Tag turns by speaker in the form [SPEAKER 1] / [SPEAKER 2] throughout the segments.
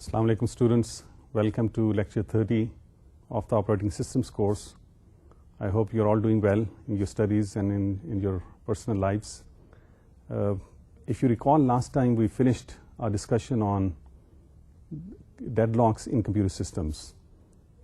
[SPEAKER 1] Assalamu alaikum students, welcome to lecture 30 of the operating systems course. I hope you're all doing well in your studies and in your personal lives. If you recall, last time we finished our discussion on deadlocks in computer systems.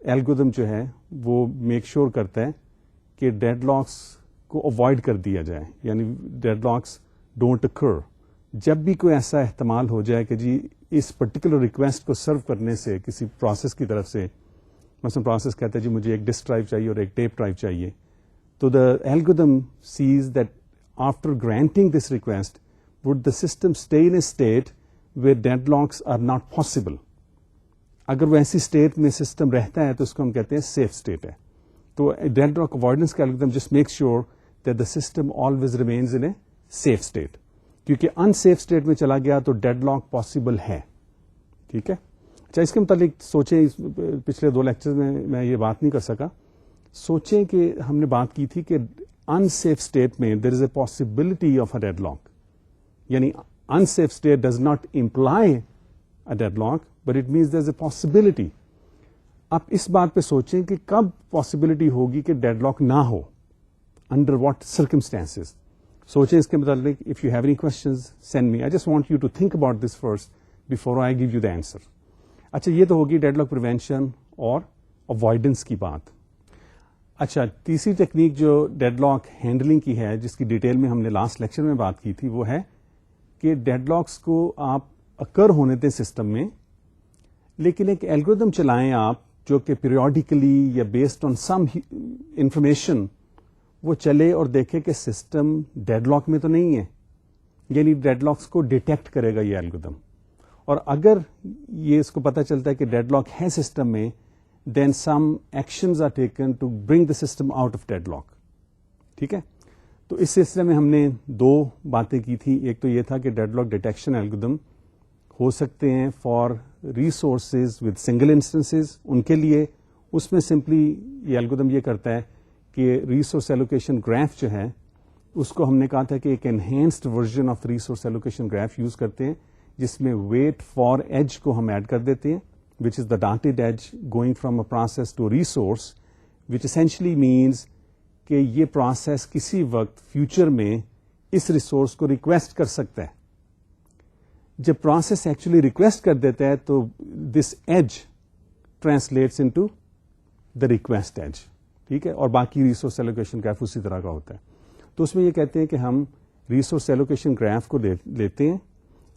[SPEAKER 1] Algorithm جو ہے وہ make sure کرتا ہے کہ dead locks کو avoid کر دیا جائے, یعنی ڈیڈ لاکس ڈونٹ اکر. جب بھی کوئی ایسا احتمال ہو جائے کہ جی اس پرٹیکولر ریکویسٹ کو سرو کرنے سے کسی پروسیس کی طرف سے, مثلا پروسیس کہتا ہے جی مجھے ایک ڈسک ڈرائیو چاہیے اور ایک ٹیپ ڈرائیو چاہیے, تو the algorithm says that after granting this request would the system stay in a state where deadlocks are not possible. اگر وہ ایسی اسٹیٹ میں سسٹم رہتا ہے تو اس کو ہم کہتے ہیں سیف اسٹیٹ ہے. تو ڈیڈ لاک اوائڈنس کا algorithm just make sure that the system always remains in a safe state, کیونکہ ان سیف اسٹیٹ میں چلا گیا تو ڈیڈ لاک پاسبل ہے. ٹھیک ہے, اچھا اس کے متعلق سوچیں, پچھلے 2 لیکچر میں یہ بات نہیں کر سکا. سوچیں کہ ہم نے بات کی تھی کہ ان سیف اسٹیٹ میں there is a possibility of a deadlock, یعنی unsafe state does not imply a deadlock but it means there is a possibility. آپ اس بات پہ سوچیں کہ کب پاسبلٹی ہوگی کہ ڈیڈ لاک نہ ہو, انڈر واٹ سرکمسٹانسز. سوچیں اس کے متعلق. If you have any questions send me, I just want you to think about this first before I give you the answer. اچھا یہ تو ہوگی ڈیڈ لاک پریونشن اور اوائڈنس کی بات. اچھا تیسری ٹیکنیک جو ڈیڈ لاک ہینڈلنگ کی ہے, جس کی ڈیٹیل میں ہم نے لاسٹ لیکچر میں بات کی تھی, وہ ہے کہ ڈیڈ لاکس کو آپ اکر ہونے دیں سسٹم میں, لیکن ایک الگورتھم چلائیں آپ جو کہ پیریوڈیکلی یا بیسڈ آن سم انفارمیشن وہ چلے اور دیکھے کہ سسٹم ڈیڈ لاک میں تو نہیں ہے, یعنی ڈیڈ لاکس کو ڈیٹیکٹ کرے گا یہ الگورتھم. اور اگر یہ اس کو پتہ چلتا ہے کہ ڈیڈ لاک ہے سسٹم میں, then some actions are taken to bring the system out of deadlock. ٹھیک ہے, تو اس سلسلے میں ہم نے 2 باتیں کی تھی. ایک تو یہ تھا کہ ڈیڈ لاک ڈیٹیکشن الگورتھم ہو سکتے ہیں for resources with single instances, ان کے لیے اس میں سمپلی یہ الگورتھم یہ کرتا ہے کہ ریسورس ایلوکیشن گراف جو ہے اس کو ہم نے کہا تھا کہ ایک enhanced version of resource allocation graph use کرتے ہیں, جس میں ویٹ فار ایج کو ہم ایڈ کر دیتے ہیں, which is the dotted edge going from a process to resource, which essentially means کہ یہ پروسیس کسی وقت فیوچر میں اس ریسورس کو ریکویسٹ کر سکتا ہے. جب پروسیس ایکچولی ریکویسٹ کر دیتا ہے تو this edge translates into the request edge. ٹھیک ہے, اور باقی ریسورس ایلوکیشن گراف اسی طرح کا ہوتا ہے. تو اس میں یہ کہتے ہیں کہ ہم ریسورس ایلوکیشن گراف کو لیتے ہیں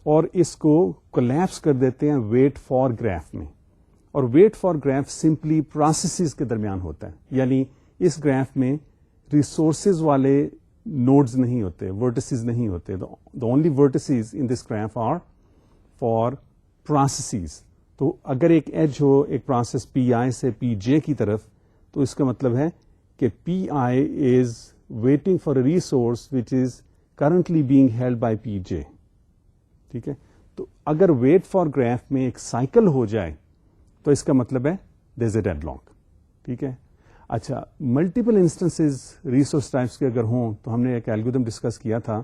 [SPEAKER 1] اور اس کو کولیپس کر دیتے ہیں ویٹ فار گراف میں. اور wait for graph simply processes کے درمیان ہوتا ہے, یعنی اس گراف میں ریسورسز والے نوڈز نہیں ہوتے, ورٹسز نہیں ہوتے. The only vertices in this graph are for processes. تو اگر ایک ایج ہو ایک پروسیس پی آئی سے پی جے کی طرف, تو اس کا مطلب ہے کہ P I is waiting for a resource which is currently being held by P J. ٹھیک ہے, تو اگر ویٹ فار گراف میں ایک سائیکل ہو جائے تو اس کا مطلب ہے دیر از اے ڈیڈ لاک. ٹھیک ہے, اچھا ملٹیپل انسٹنسز ریسورس ٹائپس کے اگر ہوں تو ہم نے ایک الگورتھم ڈسکس کیا تھا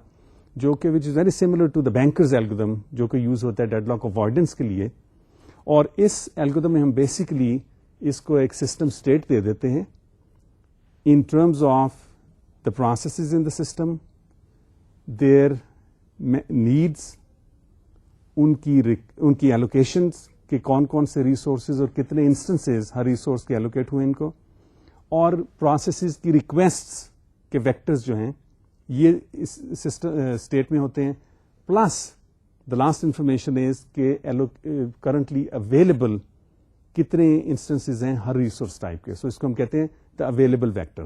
[SPEAKER 1] جو کہ which is very similar to the bankers algorithm, جو کہ یوز ہوتا ہے ڈیڈ لاک اوائڈنس کے لیے. اور اس الگورتھم میں ہم بیسیکلی اس کو ایک سسٹم اسٹیٹ دے دیتے ہیں in terms of the processes in the system, their needs, ان کی ایلوکیشنز کہ کون کون سے ریسورسز اور کتنے انسٹنسز ہر ریسورس کے ایلوکیٹ ہوئے ان کو, اور پروسیسز کی ریکویسٹس کے ویکٹرز جو ہیں یہ اس اسٹیٹ میں ہوتے ہیں, plus the last information is کہ کرنٹلی اویلیبل کتنے انسٹنسز ہیں ہر ریسورس ٹائپ کے. سو اس کو ہم کہتے ہیں دا اویلیبل ویکٹر.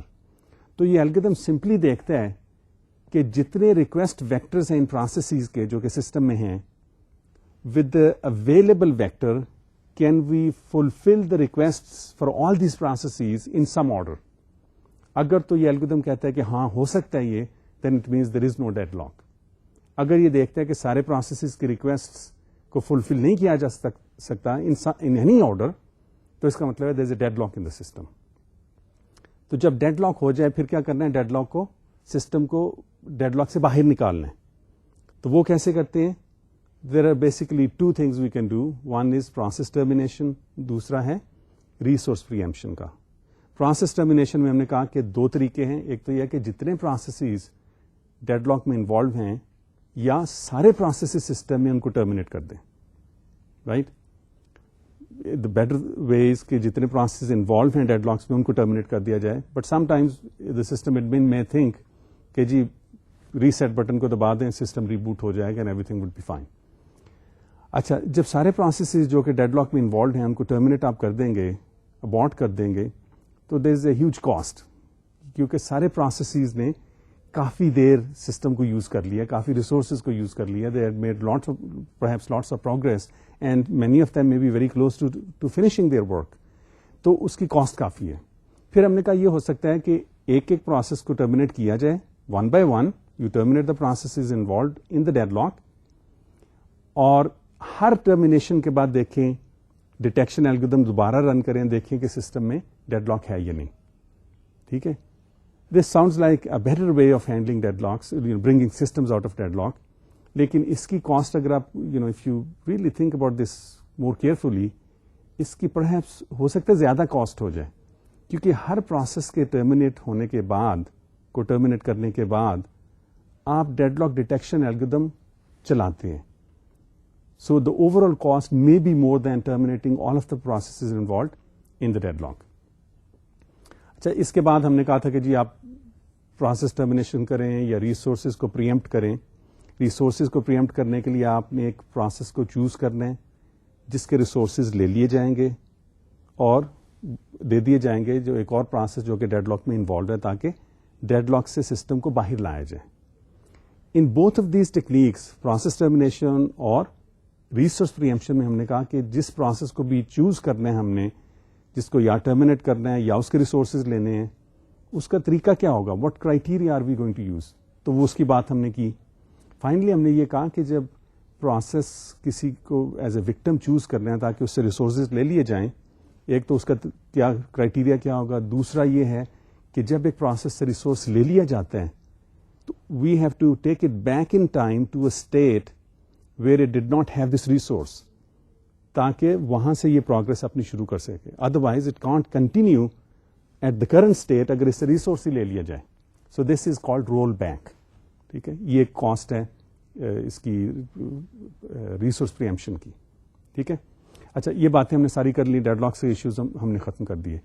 [SPEAKER 1] تو یہ الگورتھم سمپلی دیکھتا ہے کہ جتنے ریکویسٹ ویکٹرز ہیں ان پروسیسز کے جو کہ سسٹم میں ہیں, with the available vector can we fulfill the requests for all these processes in some order. اگر تو یہ الگورتھم کہتا ہے کہ ہاں ہو سکتا ہے یہ, then it means there is no deadlock. اگر یہ دیکھتا ہے کہ سارے پروسیسز کی ریکویسٹس کو فلفل نہیں کیا جا سکتا in any order, تو اس کا مطلب ہے there is a deadlock in the system. تو جب ڈیڈ لاک ہو جائے پھر کیا کرنا ہے, ڈیڈ لاک کو سسٹم کو ڈیڈ لاک سے باہر نکالنا ہے. تو وہ کیسے کرتے ہیں؟ There are basically 2 things we can do. One is process termination, دوسرا ہے resource preemption کا. Process termination میں ہم نے کہا کہ 2 طریقے ہیں. ایک تو یہ کہ جتنے processes ڈیڈ لاک میں انوالو ہیں یا سارے processes سسٹم میں ان کو ٹرمینیٹ کر دیں, رائٹ. دا بیٹر ویز کہ جتنے پروسیس انوالو ہیں ڈیڈ لاکس میں ان کو ٹرمینیٹ کر دیا جائے. But some times the system admin میں تھنک کہ جی ریسیٹ بٹن کو دبا دیں, سسٹم ریبوٹ ہو جائے گا and everything would be fine. اچھا, جب سارے پروسیسز جو کہ ڈیڈ لاک میں انوالوڈ ہیں ان کو ٹرمینیٹ آپ کر دیں گے, ابارٹ کر دیں گے, تو دیر از اے ہیوج کاسٹ, کیونکہ سارے پروسیسز نے کافی دیر سسٹم کو یوز کر لیا, کافی ریسورسز کو یوز کر لیا. They had made perhaps lots of progress and many of them may be very close to finishing their work. تو اس کی کاسٹ کافی ہے. پھر ہم نے کہا یہ ہو سکتا ہے کہ ایک ایک پروسیس کو ٹرمینیٹ کیا جائے one by one. You terminate the processes involved in the dead lock, اور ہر ٹرمینیشن کے بعد دیکھیں ڈیٹیکشن الگورتھم دوبارہ رن کریں, دیکھیں کہ سسٹم میں ڈیڈ لاک ہے یا نہیں. ٹھیک ہے, this sounds like a better way of handling deadlocks, bringing systems out of deadlock. لیکن اس کی کاسٹ اگر آپ if you really think about this more carefully, اس کی پرہیپس ہو سکتا ہے زیادہ کاسٹ ہو جائے, کیونکہ ہر پروسیس کے ٹرمینیٹ ہونے کے بعد کو ٹرمینیٹ کرنے کے بعد آپ ڈیڈ لاک ڈیٹیکشن الگورتھم چلاتے ہیں. So the overall cost may be more than terminating all of the processes involved in the deadlock. اچھا, اس کے بعد ہم نے کہا تھا کہ جی آپ پروسیس ٹرمینیشن کریں یا ریسورسز کو پریمپٹ کریں. ریسورسز کو پریمپٹ کرنے کے لیے آپ نے ایک پروسیس کو چوز کرنا ہے جس کے ریسورسز لے لیے جائیں گے اور دے دیے جائیں گے جو ایک اور پروسیس جو کہ ڈیڈ لاک میں انوالوڈ ہے, تاکہ ڈیڈ لاک سے سسٹم کو باہر لایا جائے. In both of these techniques, process termination اور ریسورس پریمپشن میں, ہم نے کہا کہ جس پروسیس کو بھی چوز کرنا ہے ہم نے, جس کو یا ٹرمینیٹ کرنا ہے یا اس کے ریسورسز لینے ہیں, اس کا طریقہ کیا ہوگا, what criteria are we going to use. تو وہ اس کی بات ہم نے کی. فائنلی ہم نے یہ کہا کہ جب پروسیس کسی کو ایز اے وکٹم چوز کرنا ہے تاکہ اس سے ریسورسز لے لیے جائیں, ایک تو اس کا کیا کرائٹیریا کیا ہوگا. دوسرا یہ ہے کہ جب ایک پروسیس سے ریسورس لے لیا جاتا ہے تو we have to take it back in time to a state where it did not have this resource, تاکہ وہاں سے یہ پروگرس اپنی شروع کر سکے. Otherwise it can't continue at the current state اگر اس سے ریسورس ہی لے لیا جائے. So this is called roll back. ٹھیک ہے, یہ ایک کاسٹ ہے اس کی ریسورس پریمپشن کی. ٹھیک ہے, اچھا یہ باتیں ہم نے ساری کر لی, ڈیڈ لاک سے ایشوز ہم نے ختم کر دیے.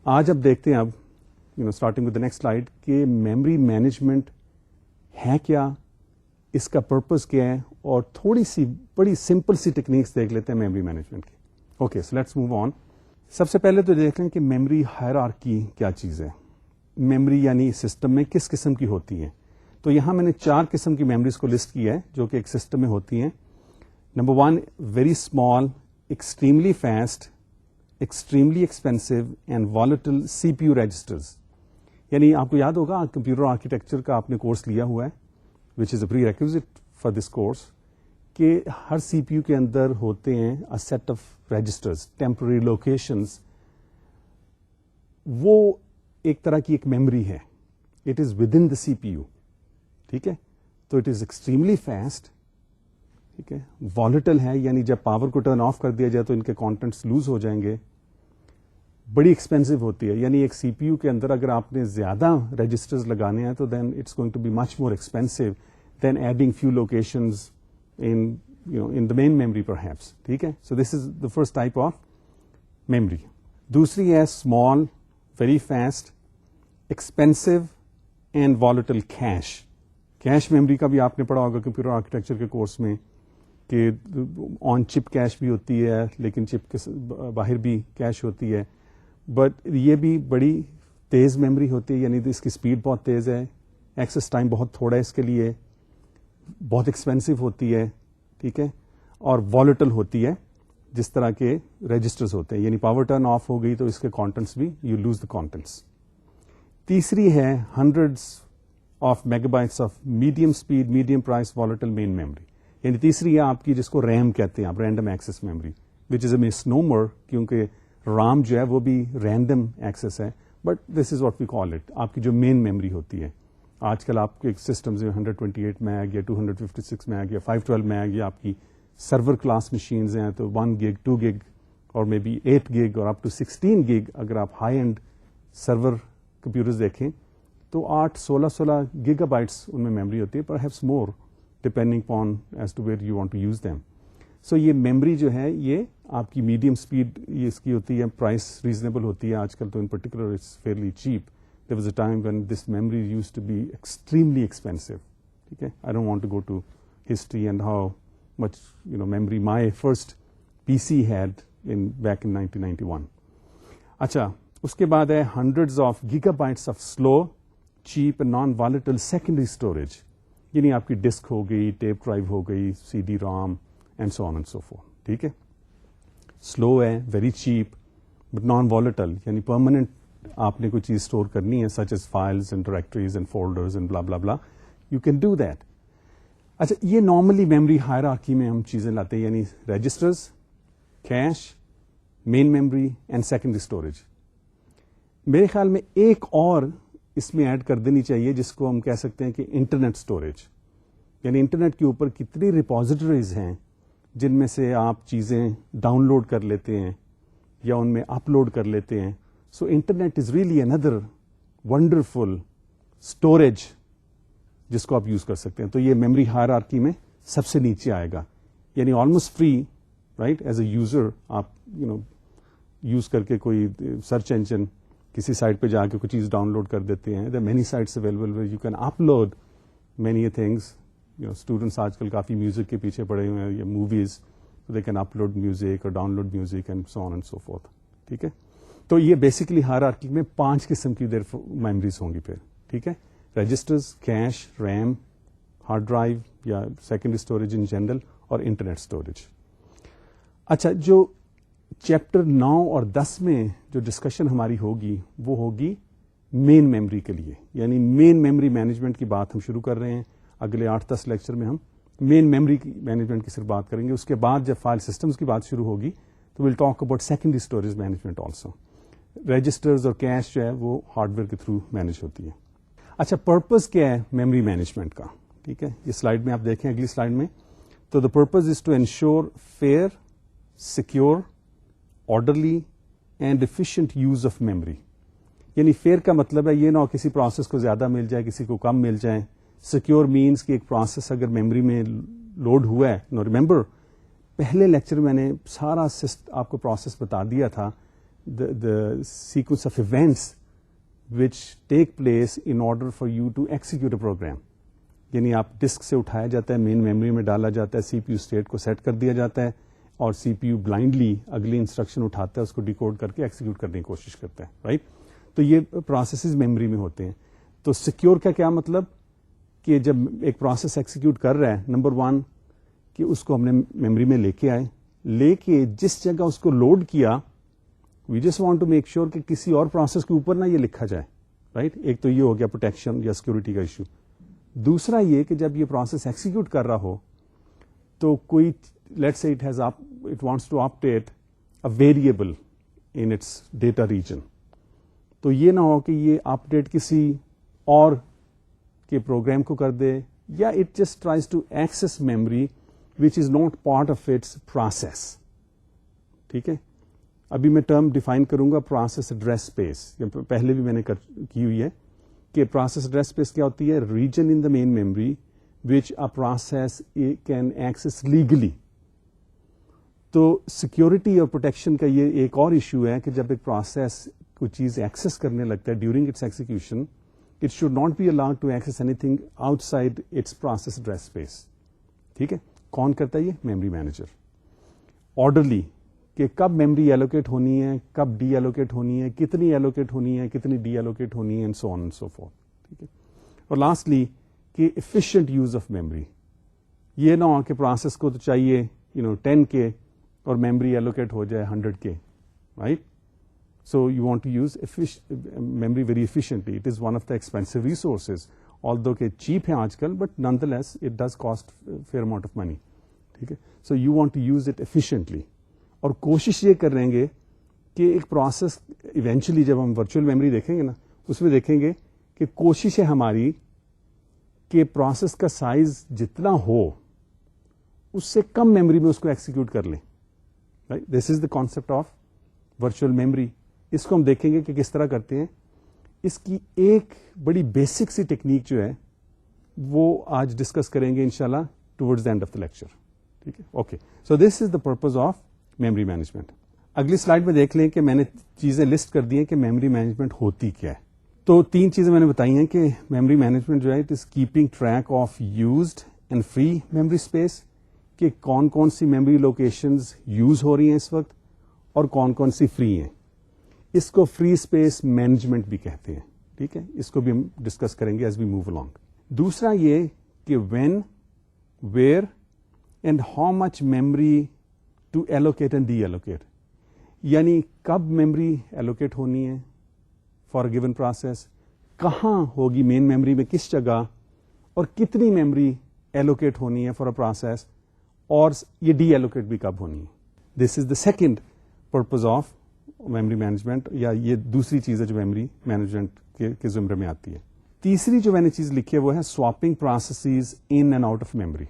[SPEAKER 1] آج اب دیکھتے ہیں اب starting with the next slide کہ میموری مینجمنٹ ہے کیا, اس کا پرپز کیا ہے, اور تھوڑی سی بڑی سمپل سی ٹیکنیکس دیکھ لیتے ہیں میموری مینجمنٹ کی. Okay, so let's move on. سب سے پہلے تو دیکھ لیں کہ میموری ہائرارکی کیا چیز ہے. میموری یعنی سسٹم میں کس قسم کی ہوتی ہیں. تو یہاں میں نے 4 قسم کی میموریز کو لسٹ کیا ہے جو کہ ایک سسٹم میں ہوتی ہیں. Number 1, very small, extremely fast, extremely expensive and volatile C P U registers. یعنی آپ کو یاد ہوگا کمپیوٹر آرکیٹیکچر کا آپ نے کورس لیا ہوا ہے, which is a prerequisite for this course, کہ ہر سی پی یو کے اندر ہوتے ہیں a set of registers, temporary locations. وہ ایک طرح کی ایک میموری ہے. It is within the CPU. ٹھیک ہے, تو it is extremely fast. ٹھیک ہے, volatile ہے, یعنی جب پاور کو ٹرن آف کر دیا جائے تو ان کے کانٹینٹس لوز ہو جائیں گے. بڑی ایکسپینسو ہوتی ہے, یعنی ایک سی پی یو کے اندر اگر آپ نے زیادہ رجسٹرز لگانے ہیں تو then it's going to be much more expensive than adding few locations in the main memory perhaps. ٹھیک ہے, so this is the first type of memory. دوسری ہے small, very fast, expensive and volatile cache. Cache memory کا بھی آپ نے پڑھا ہوگا کمپیوٹر آرکیٹیکچر کے کورس میں کہ آن چپ کیش بھی ہوتی ہے لیکن چپ کے باہر بھی کیش ہوتی ہے. بٹ یہ بھی بڑی تیز میموری ہوتی ہے, یعنی اس کی اسپیڈ بہت تیز ہے, ایکسس ٹائم بہت تھوڑا ہے اس کے لیے, بہت ایکسپینسو ہوتی ہے. ٹھیک ہے, اور والیٹل ہوتی ہے جس طرح کے رجسٹرز ہوتے ہیں, یعنی پاور ٹرن آف ہو گئی تو اس کے کانٹینٹس بھی یو لوز دا کانٹینٹس. تیسری ہے hundreds of megabytes of medium speed, medium price volatile main memory. یعنی تیسری ہے آپ کی جس کو ریم کہتے ہیں آپ, random access memory, which is a misnomer کیونکہ رام جو ہے وہ بھی رینڈم ایکسس ہے, but this is what we call it. آپ کی جو مین میموری ہوتی ہے, آج کل آپ کے سسٹمز میں 128 میگ یا 256 میگ یا 512 میگ یا آپ کی سرور کلاس مشینز ہیں تو 1 گگ 2 گگ اور مے بی 8 گگ اور اپ ٹو 16 گگ. اگر آپ ہائی اینڈ سرور کمپیوٹرز دیکھیں تو 16 گیگا بائٹس ان میں میموری ہوتی ہے, perhaps more depending upon as to where you want to use them. So یہ میموری جو ہے یہ آپ کی میڈیم اسپیڈ یہ اس کی ہوتی ہے, پرائس ریزنیبل ہوتی ہے آج کل تو, in particular it's fairly cheap. There was a time when this memory used to be extremely expensive. ٹھیک ہے, I don't want to go to history and how much memory my first P C had back in 1991. اچھا, اس کے بعد ہے hundreds of gigabytes of slow cheap and non volatile secondary storage. یعنی آپ کی ڈسک ہو گئی, tape drive ہو گئی, C D ROM and so on and so forth. ٹھیک ہے, سلو ہے, very cheap but non volatile, یعنی پرماننٹ آپ نے کوئی چیز اسٹور کرنی ہے such as files and directories and folders and blah blah بلا, یو کین ڈو دیٹ. اچھا, یہ نارملی میموری ہائرارکی میں ہم چیزیں لاتے ہیں, یعنی registers, cache, main memory and secondary storage. میرے خیال میں ایک اور اس میں ایڈ کر دینی چاہیے جس کو ہم کہہ سکتے ہیں کہ انٹرنیٹ اسٹوریج. یعنی انٹرنیٹ کے اوپر کتنی ریپوزیٹریز ہیں جن میں سے آپ چیزیں ڈاؤن لوڈ کر لیتے ہیں یا ان میں اپلوڈ کر لیتے ہیں. سو internet is really another wonderful storage جس کو آپ یوز کر سکتے ہیں. تو یہ میموری ہائرارکی میں سب سے نیچے آئے گا, یعنی almost free, right, as a user آپ یوز کر کے کوئی سرچ انجن کسی سائٹ پہ جا کے کوئی چیز ڈاؤن لوڈ کر دیتے ہیں. There many sites available where you can upload many things. Students آج کل کافی میوزک کے پیچھے پڑے ہوئے ہیں یا movies, they can upload music اور download music and so on and so forth. ٹھیک ہے, تو یہ بیسکلی ہائرارکی میں 5 قسم کی دیر میموریز ہوں گی پھر. ٹھیک ہے, registers, cache, RAM, hard drive یا سیکنڈری اسٹوریج ان جنرل, اور انٹرنیٹ اسٹوریج. اچھا, جو چیپٹر 9 اور 10 میں جو ڈسکشن ہماری ہوگی وہ ہوگی مین میموری کے لیے, یعنی مین میموری مینجمنٹ کی بات ہم شروع کر رہے ہیں. اگلے 8-10 لیکچر میں ہم مین میموری مینجمنٹ کی صرف بات کریں گے. اس کے بعد جب فائل سسٹمز کی بات شروع ہوگی تو we'll talk about secondary storage management also. Registers اور کیش جو ہے وہ ہارڈ ویئر کے تھرو مینج ہوتی ہے. اچھا, پرپز کیا ہے میموری مینجمنٹ کا؟ ٹھیک ہے, یہ سلائڈ میں آپ دیکھیں, اگلی سلائڈ میں. تو the purpose is to ensure fair, secure, orderly and efficient use of memory. یعنی فیئر کا مطلب ہے یہ نہ ہو کسی پروسیس کو زیادہ مل جائے, کسی کو کم مل جائے. سیکیور مینس کہ ایک پروسیس اگر میموری میں لوڈ ہوا ہے, نو ریمبر پہلے لیکچر میں نے سارا آپ کو پروسیس بتا دیا تھا, the sequence of events which take place in order for you to execute a program. یعنی آپ ڈسک سے اٹھایا جاتا ہے, مین میموری میں ڈالا جاتا ہے, سی پی یو اسٹیٹ کو سیٹ کر دیا جاتا ہے, اور سی پی یو بلائنڈلی اگلی انسٹرکشن اٹھاتا ہے, اس کو ڈیکوڈ کر کے ایکسیکیوٹ کرنے کی کوشش کرتا ہے, رائٹ. تو یہ پروسیسز میموری میں ہوتے ہیں. تو سیکیور کا کیا مطلب کہ جب ایک پروسیس ایکسیکیوٹ کر رہا ہے, نمبر 1 کہ اس کو ہم نے میموری میں لے کے آئے, لے کے جس جگہ اس کو لوڈ کیا, we just want to make sure کہ کسی اور پروسیس کے اوپر نہ یہ لکھا جائے, رائٹ. ایک تو یہ ہو گیا پروٹیکشن یا سیکورٹی کا ایشو. دوسرا یہ کہ جب یہ پروسیس ایکسیکیوٹ کر رہا ہو تو کوئی let's say it wants to update a variable in its data region, تو یہ نہ ہو کہ یہ اپڈیٹ کسی اور کے پروگرام کو کر دے, یا it just tries to access memory which is not part of its process. ٹھیک ہے, ابھی میں ٹرم ڈیفائن کروں گا پروسیس ایڈریس اسپیس, پہلے بھی میں نے کی ہوئی ہے کہ پروسیس ایڈریس اسپیس کیا ہوتی ہے, region in the main memory which a process can access legally. تو سیکورٹی اور پروٹیکشن کا یہ ایک اور ایشو ہے کہ جب ایک پروسیس کوئی چیز ایکسس کرنے لگتا ہے during its execution, it should not be allowed to access anything outside its process address space. ٹھیک ہے, کون کرتا ہے یہ؟ Memory manager. آرڈرلی کہ کب میموری ایلوکیٹ ہونی ہے, کب ڈی ایلوکیٹ ہونی ہے, کتنی ایلوکیٹ ہونی ہے, کتنی ڈی ایلوکیٹ ہونی ہے, and so on and so forth. ٹھیک ہے, اور لاسٹلی کہ ایفیشینٹ یوز آف میموری. یہ نہ ہو کہ پروسیس کو تو چاہیے 10 کے اور میموری ایلوکیٹ ہو جائے 100 کے, right. So you want to use memory very efficiently. It is one of the expensive resources, although کہ چیپ ہے آج کل, but nonetheless it does cost fair amount of money. ٹھیک ہے, so you want to use it efficiently. اور کوشش یہ کر رہیں گے کہ ایک پروسیس ایونچولی جب ہم ورچوئل میموری دیکھیں گے نا, اس میں دیکھیں گے کہ کوشش ہے ہماری کہ پروسیس کا سائز جتنا ہو اس سے کم میموری میں اس کو ایکسیکیوٹ کر لیں. This is the concept of virtual memory. اس کو ہم دیکھیں گے کہ کس طرح کرتے ہیں. اس کی ایک بڑی بیسک سی ٹیکنیک جو ہے وہ آج ڈسکس کریں گے انشاءاللہ towards the and of the lecture. ٹھیک ہے. Okay, so this is the purpose of memory management. اگلی سلائڈ میں دیکھ لیں کہ میں نے چیزیں لسٹ کر دی ہیں کہ میموری مینجمنٹ ہوتی کیا ہے. تو 3 چیزیں میں نے بتائی ہیں کہ میموری مینجمنٹ جو ہے it is keeping track of used and free memory space, کہ کون کون سی میموری لوکیشنز یوز ہو رہی ہیں اس وقت اور کون کون سی فری ہیں. اس کو فری اسپیس مینجمنٹ بھی کہتے ہیں. ٹھیک ہے, اس کو بھی ہم ڈسکس کریں گے ایز وی موو along. دوسرا یہ کہ when, where and how much memory to allocate and deallocate, یعنی کب میموری ایلوکیٹ ہونی ہے فار گیون پروسیس, کہاں ہوگی مین میموری میں کس جگہ, اور کتنی میموری ایلوکیٹ ہونی ہے فار اے پروسیس, اور یہ ڈی ایلوکیٹ بھی کب ہونی ہے. This is the second purpose of memory management, یا یہ دوسری چیز ہے جو میموری مینجمنٹ کے زمرے میں آتی ہے. تیسری جو میں نے چیز لکھی ہے وہ ہے swapping processes in and out of memory.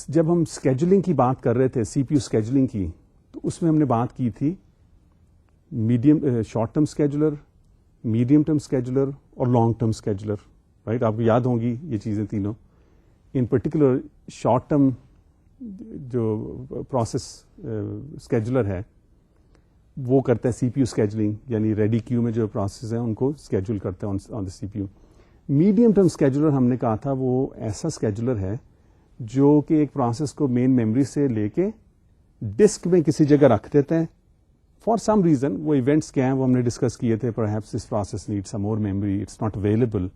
[SPEAKER 1] جب ہم اسکیجولنگ کی بات کر رہے تھے, سی پی یو اسکیجولنگ کی, تو اس میں ہم نے بات کی تھی short term scheduler, medium term scheduler اور لانگ ٹرم اسکیجولر. رائٹ, آپ کو یاد ہوں گی یہ چیزیں تینوں. ان پرٹیکولر شارٹ ٹرم جو پروسیس اسکیجولر ہے وہ کرتا ہے سی پی یو اسکیجولنگ, یعنی ریڈی کیو میں جو پروسیس ہیں ان کو اسکیجول کرتا ہے on the C P U. Medium term scheduler ہم نے کہا تھا وہ ایسا اسکیجولر ہے جو کہ ایک پروسیس کو مین میموری سے لے کے ڈسک میں کسی جگہ رکھ دیتا ہے فار سم ریزن. وہ ایونٹس کیا ہیں وہ ہم نے ڈسکس کیے تھے. Perhaps this process need some more memory, it's not available,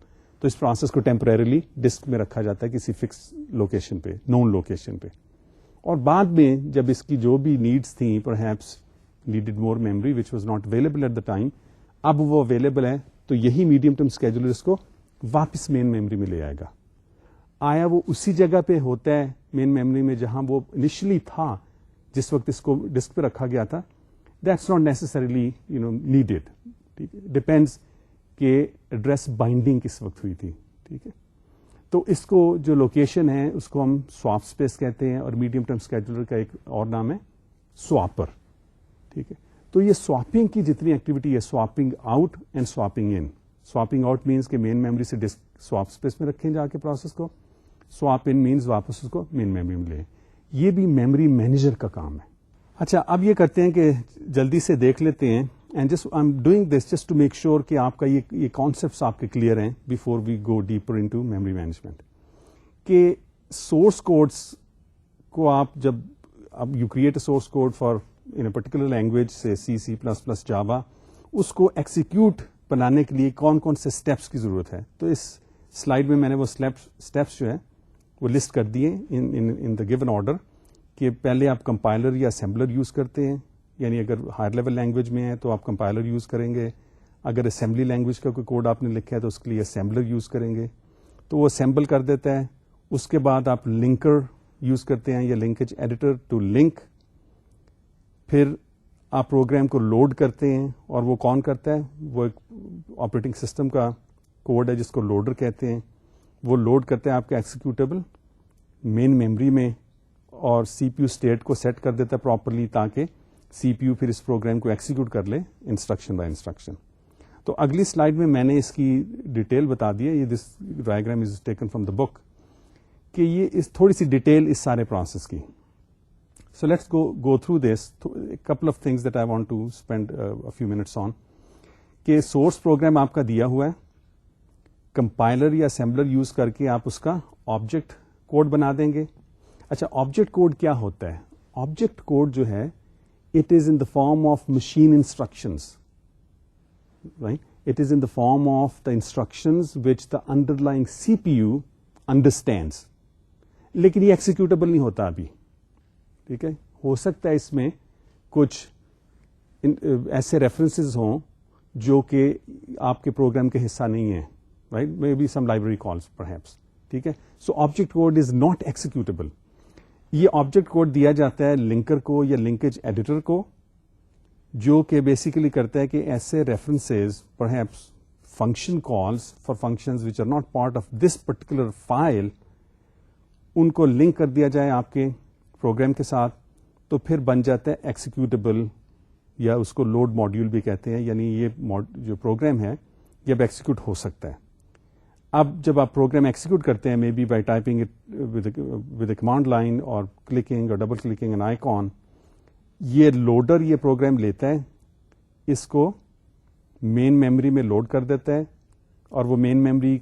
[SPEAKER 1] تو اس پروسیس کو ٹیمپریریلی ڈسک میں رکھا جاتا ہے کسی فکس لوکیشن پہ, نون لوکیشن پہ. اور بعد میں جب اس کی جو بھی نیڈس تھیں, perhaps needed more memory which was not available at the time, اب وہ اویلیبل ہے, تو یہی میڈیم ٹرم اسکیجولر اس کو واپس مین میموری میں لے آئے گا. آیا وہ اسی جگہ پہ ہوتا ہے مین میموری میں جہاں وہ انیشلی تھا جس وقت اس کو ڈسک پہ رکھا گیا تھا, دیٹس ناٹ نیسسریلی نیڈیڈ. ٹھیک ہے, ڈپینڈس کہ ایڈریس بائنڈنگ کس وقت ہوئی تھی. ٹھیک ہے, تو اس کو جو لوکیشن ہے اس کو ہم سواپ اسپیس کہتے ہیں, اور میڈیم ٹرم اسکیجولر کا ایک اور نام ہے سواپر. ٹھیک ہے, تو یہ سواپنگ کی جتنی ایکٹیویٹی ہے, swapping out and swapping in. Swapping out means کہ مین میموری سے ڈسک سواپ اسپیس میں رکھیں جا کے پروسیس کو, سواپ ان مینس واپس اس کو مین میموری میں لیں. یہ بھی میموری مینیجر کا کام ہے. اچھا, اب یہ کرتے ہیں کہ جلدی سے دیکھ لیتے ہیں, and just I am doing this just to make sure کہ آپ کا یہ کانسیپٹس آپ کے کلیئر ہیں before we go deeper into memory management. کہ سورس کوڈس کو آپ جب اب you create a source code for in a particular language say C, C plus plus, جاوا, اس کو ایکسیکیوٹ بنانے کے لیے کون کون سے اسٹیپس کی ضرورت ہے. تو اس سلائڈ میں نے وہ اسٹیپس جو ہے وہ لسٹ کر دیے ان دا گیون آرڈر, کہ پہلے آپ کمپائلر یا اسمبلر یوز کرتے ہیں, یعنی اگر ہائر لیول لینگویج میں ہے تو آپ کمپائلر یوز کریں گے. اگر اسمبلی لینگویج کا کوئی کوڈ آپ نے لکھا ہے تو اس کے لیے اسمبلر یوز کریں گے, تو وہ اسمبل کر دیتا ہے. اس کے بعد آپ لنکر یوز کرتے ہیں یا لنکیج ایڈیٹر ٹو لنک. پھر آپ پروگرام کو لوڈ کرتے ہیں, اور وہ کون کرتا ہے, وہ ایک آپریٹنگ سسٹم کا کوڈ ہے جس کو لوڈر کہتے ہیں. وہ لوڈ کرتے ہیں آپ کا ایکسیکیوٹیبل مین میموری میں, اور سی پی یو اسٹیٹ کو سیٹ کر دیتا ہے پراپرلی تاکہ سی پی یو پھر اس پروگرام کو ایکسیکیوٹ کر لے انسٹرکشن بائی انسٹرکشن. تو اگلی سلائڈ میں نے اس کی ڈیٹیل بتا دی ہے. یہ this diagram is taken from the book, کہ یہ تھوڑی سی ڈیٹیل اس سارے پروسیس کی. So let's go through this. A couple of things that I want to spend a few minutes on. کہ سورس پروگرام آپ کا دیا ہوا ہے, کمپائلر یا اسمبلر یوز کر کے آپ اس کا آبجیکٹ کوڈ بنا دیں گے. اچھا, آبجیکٹ کوڈ کیا ہوتا ہے؟ آبجیکٹ کوڈ جو ہے it is in the form of machine instructions, right. It is in the form of the instructions which the underlying C P U understands, لیکن یہ ایکسیکیوٹیبل نہیں ہوتا ابھی. ٹھیک ہے, ہو سکتا ہے اس میں کچھ ایسے ریفرنسز ہوں جو کہ آپ کے پروگرام کے حصہ نہیں ہیں, right. May be some library calls perhaps. ٹھیک ہے, so object code is not executable. یہ آبجیکٹ کوڈ دیا جاتا ہے لنکر کو یا لنکیج ایڈیٹر کو, جو کہ بیسیکلی کرتا ہے کہ ایسے references perhaps function calls for functions which are not part of this particular file, ان کو لنک کر دیا جائے آپ کے پروگرام کے ساتھ, تو پھر بن جاتا ہے ایکسیکیوٹیبل, یا اس کو لوڈ ماڈیول بھی کہتے ہیں. یعنی یہ جو پروگرام ہے یہ اب ایکسیکیوٹ ہو سکتا ہے. اب جب آپ پروگرام ایکسیکیوٹ کرتے ہیں may be by typing it with a command line or clicking or double clicking an icon, یہ لوڈر یہ پروگرام لیتا ہے، اس کو مین میموری میں لوڈ کر دیتا ہے، اور وہ مین میموری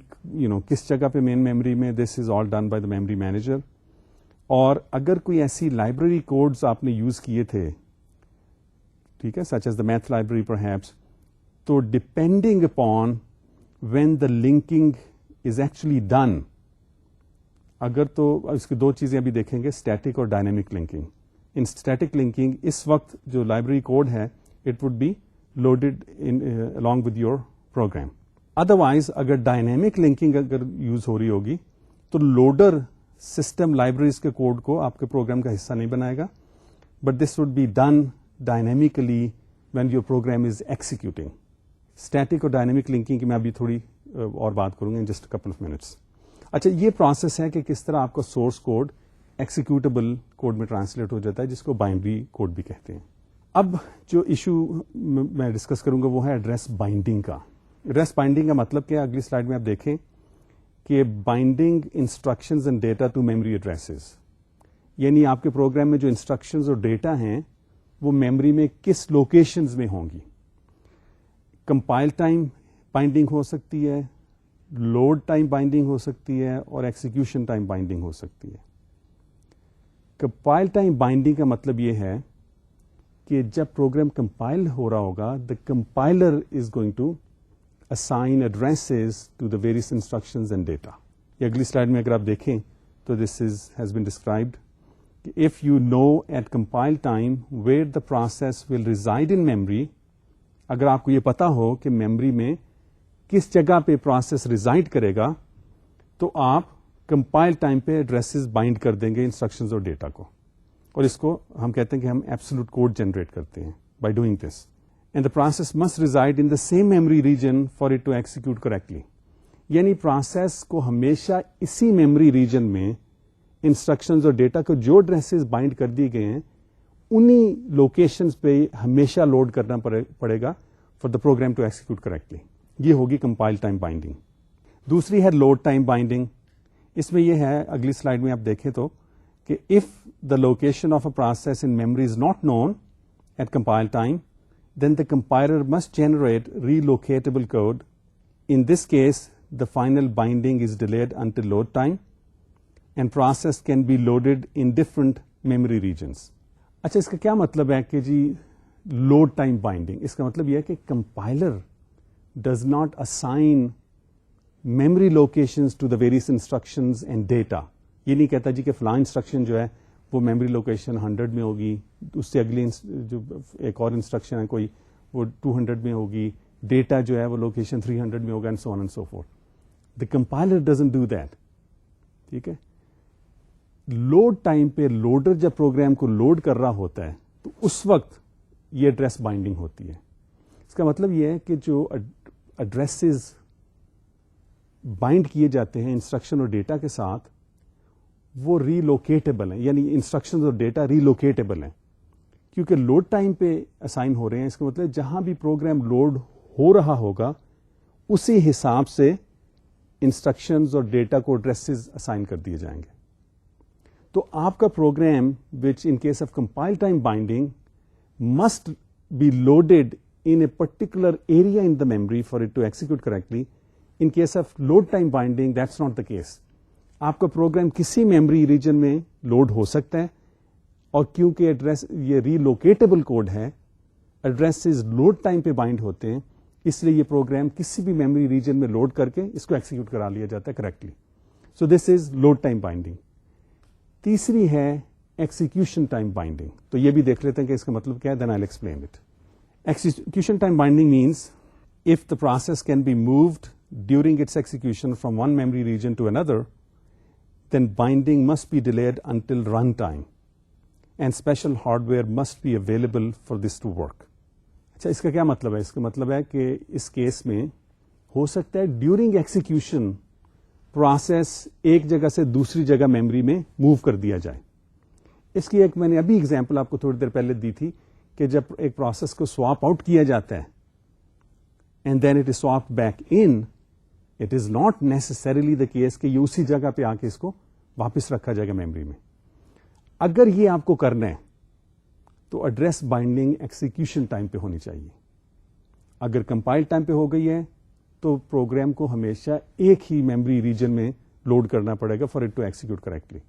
[SPEAKER 1] کس جگہ پہ مین میموری میں، this is all done by the memory manager. اور اگر کوئی ایسی لائبریری کوڈز آپ نے یوز کیے تھے، ٹھیک ہے، such as the math library perhaps, تو depending upon when the linking is actually done, اگر تو اس کی دو چیزیں ابھی دیکھیں گے، اسٹیٹک اور dynamic linking. In static linking اس وقت جو لائبریری کوڈ ہے it would be loaded along with your program. Otherwise اگر ڈائنامک لنکنگ اگر یوز ہو رہی ہوگی تو لوڈر سسٹم لائبریریز کے کوڈ کو آپ کے پروگرام کا حصہ نہیں بنائے گا، but this would be done dynamically when your program is executing. Static اور ڈائنامک لنکنگ کی میں ابھی تھوڑی اور بات کروں گا in just couple of minutes. اچھا، یہ پروسیس ہے کہ کس طرح آپ کا سورس کوڈ ایکسیکیوٹیبل کوڈ میں ٹرانسلیٹ ہو جاتا ہے، جس کو بائنڈری کوڈ بھی کہتے ہیں. اب جو ایشو میں ڈسکس کروں گا وہ ہے ایڈریس بائنڈنگ کا. ایڈریس بائنڈنگ کا مطلب کیا ہے؟ اگلی سلائڈ میں آپ دیکھیں کہ binding instructions and data to memory addresses, یعنی آپ کے پروگرام میں جو انسٹرکشنز اور ڈیٹا ہیں وہ میموری میں کس لوکیشنز میں ہوں گی. کمپائل ٹائم بائنڈنگ ہو سکتی ہے، لوڈ ٹائم بائنڈنگ ہو سکتی ہے، اور ایکسیکیوشن ٹائم بائنڈنگ ہو سکتی ہے. کمپائل ٹائم بائنڈنگ کا مطلب یہ ہے کہ جب پروگرام کمپائل ہو رہا ہوگا the compiler is going to assign addresses to the various instructions and data. یہ اگلی سلائڈ میں اگر آپ دیکھیں تو this has been described. If you know at compile time where the process will reside in memory, اگر آپ کو یہ پتا ہو کہ میموری میں کس جگہ پہ پروسیس ریزائڈ کرے گا تو آپ کمپائل ٹائم پہ ایڈریسز بائنڈ کر دیں گے انسٹرکشنز اور ڈیٹا کو، اور اس کو ہم کہتے ہیں کہ ہم ایبسولوٹ کوڈ جنریٹ کرتے ہیں by doing this. And the process must reside in the same memory region for it to execute correctly. یعنی پروسیس کو ہمیشہ اسی میموری ریجن میں انسٹرکشنز اور ڈیٹا کو جو ایڈریسز بائنڈ کر دیے گئے ہیں انہی لوکیشنز پہ ہمیشہ لوڈ کرنا پڑے گا for the program to execute correctly. یہ ہوگی کمپائل ٹائم بائنڈنگ. دوسری ہے لوڈ ٹائم بائنڈنگ. اس میں یہ ہے، اگلی سلائڈ میں آپ دیکھیں تو، کہ if the location of a process in memory is not known at compile time then the compiler must generate relocatable code. In this case, the final binding is delayed until load time, and process can be loaded in different memory regions. اچھا، اس کا کیا مطلب ہے کہ جی load time binding? اس کا مطلب یہ ہے کہ compiler does not assign memory locations to the various instructions and data. یہ نہیں کہتا جی کہ فلاں انسٹرکشن جو ہے وہ میموری لوکیشن 100 میں ہوگی، اس سے اگلی جو ایک اور انسٹرکشن ہے کوئی وہ 200 میں ہوگی، ڈیٹا جو ہے وہ لوکیشن 300 میں ہوگا، and so on and so fourth. The compiler doesn't do that. ٹھیک ہے. لوڈ ٹائم پہ لوڈر جب پروگرام کو لوڈ کر رہا ہوتا ہے تو اس وقت یہ ایڈریس بائنڈنگ ہوتی ہے. اس کا مطلب یہ ہے کہ جو ایڈریسز بائنڈ کیے جاتے ہیں انسٹرکشن اور ڈیٹا کے ساتھ وہ ریلوکیٹیبل ہیں، یعنی انسٹرکشنز اور ڈیٹا ریلوکیٹیبل ہیں کیونکہ لوڈ ٹائم پہ اسائن ہو رہے ہیں. اس کا مطلب جہاں بھی پروگرام لوڈ ہو رہا ہوگا اسی حساب سے انسٹرکشنز اور ڈیٹا کو ایڈریسز اسائن کر دیے جائیں گے. تو آپ کا program which in case of compile time binding must be loaded in a particular area in the memory for it to execute correctly. In case of load time binding, that's not the case. آپ کا programme کسی memory region میں load ہو سکتا ہے، اور کیونکہ address یہ relocatable code ہے، ایڈریسز لوڈ ٹائم پہ بائنڈ ہوتے ہیں، اس لیے یہ پروگرام کسی بھی میموری ریجن میں لوڈ کر کے اس کو ایکسیکیوٹ کرا لیا جاتا ہے correctly. So this is load time binding. تیسری ہے ایکسیکیوشن ٹائم بائنڈنگ. تو یہ بھی دیکھ لیتے ہیں کہ اس کا مطلب کیا ہے، then I will explain it. Execution time binding means if the process can be moved during its execution from one memory region to another, then binding must be delayed until runtime, and special hardware must be available for this to work. اچھا، اس کا کیا مطلب ہے؟ اس کا مطلب ہے کہ اس case میں ہو سکتا ہے ڈیورنگ ایکسیکیوشن پروسیس ایک جگہ سے دوسری جگہ میموری میں موو کر دیا جائے. اس کی ایک میں نے ابھی ایگزامپل آپ کو تھوڑی دیر پہلے دی تھی کہ جب ایک پروسیس کو سواپ آؤٹ کیا جاتا ہے and then it is swap back in, it is not necessarily the case کہ یہ اسی جگہ پہ آ کے اس کو واپس رکھا جائے گا میموری میں. اگر یہ آپ کو کرنا ہے تو ایڈریس بائنڈنگ ایکسیکیوشن ٹائم پہ ہونی چاہیے. اگر کمپائل ٹائم پہ ہو گئی ہے تو پروگرام کو ہمیشہ ایک ہی میموری ریجن میں لوڈ کرنا پڑے گا for it to execute correctly.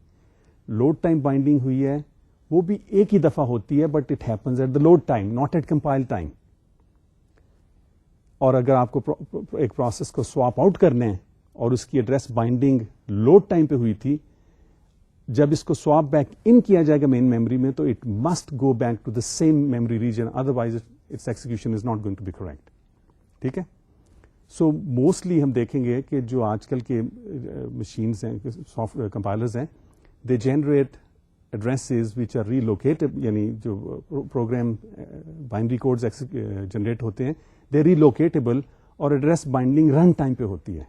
[SPEAKER 1] Load time binding ہوئی ہے وہ بھی ایک ہی دفعہ ہوتی ہے, but it happens at the load time, not at compile time. اور اگر آپ کو ایک پروسیس کو سواپ آؤٹ کرنا ہے اور اس کی ایڈریس بائنڈنگ لوڈ ٹائم پہ ہوئی تھی, جب اس کو سواپ بیک ان کیا جائے گا مین میموری میں تو it must go back to the same memory region, otherwise its execution is not going to be correct. ٹھیک ہے. سو موسٹلی ہم دیکھیں گے کہ جو آج کل کے مشینز ہیں, سافٹ ویئر کمپائلرز ہیں, they generate addresses which are relocatable, یعنی جو پروگرام بائنڈری کوڈز جنریٹ ہوتے ہیں دے ریلوکیٹیبل, اور ایڈریس بائنڈنگ رن ٹائم پہ ہوتی ہے.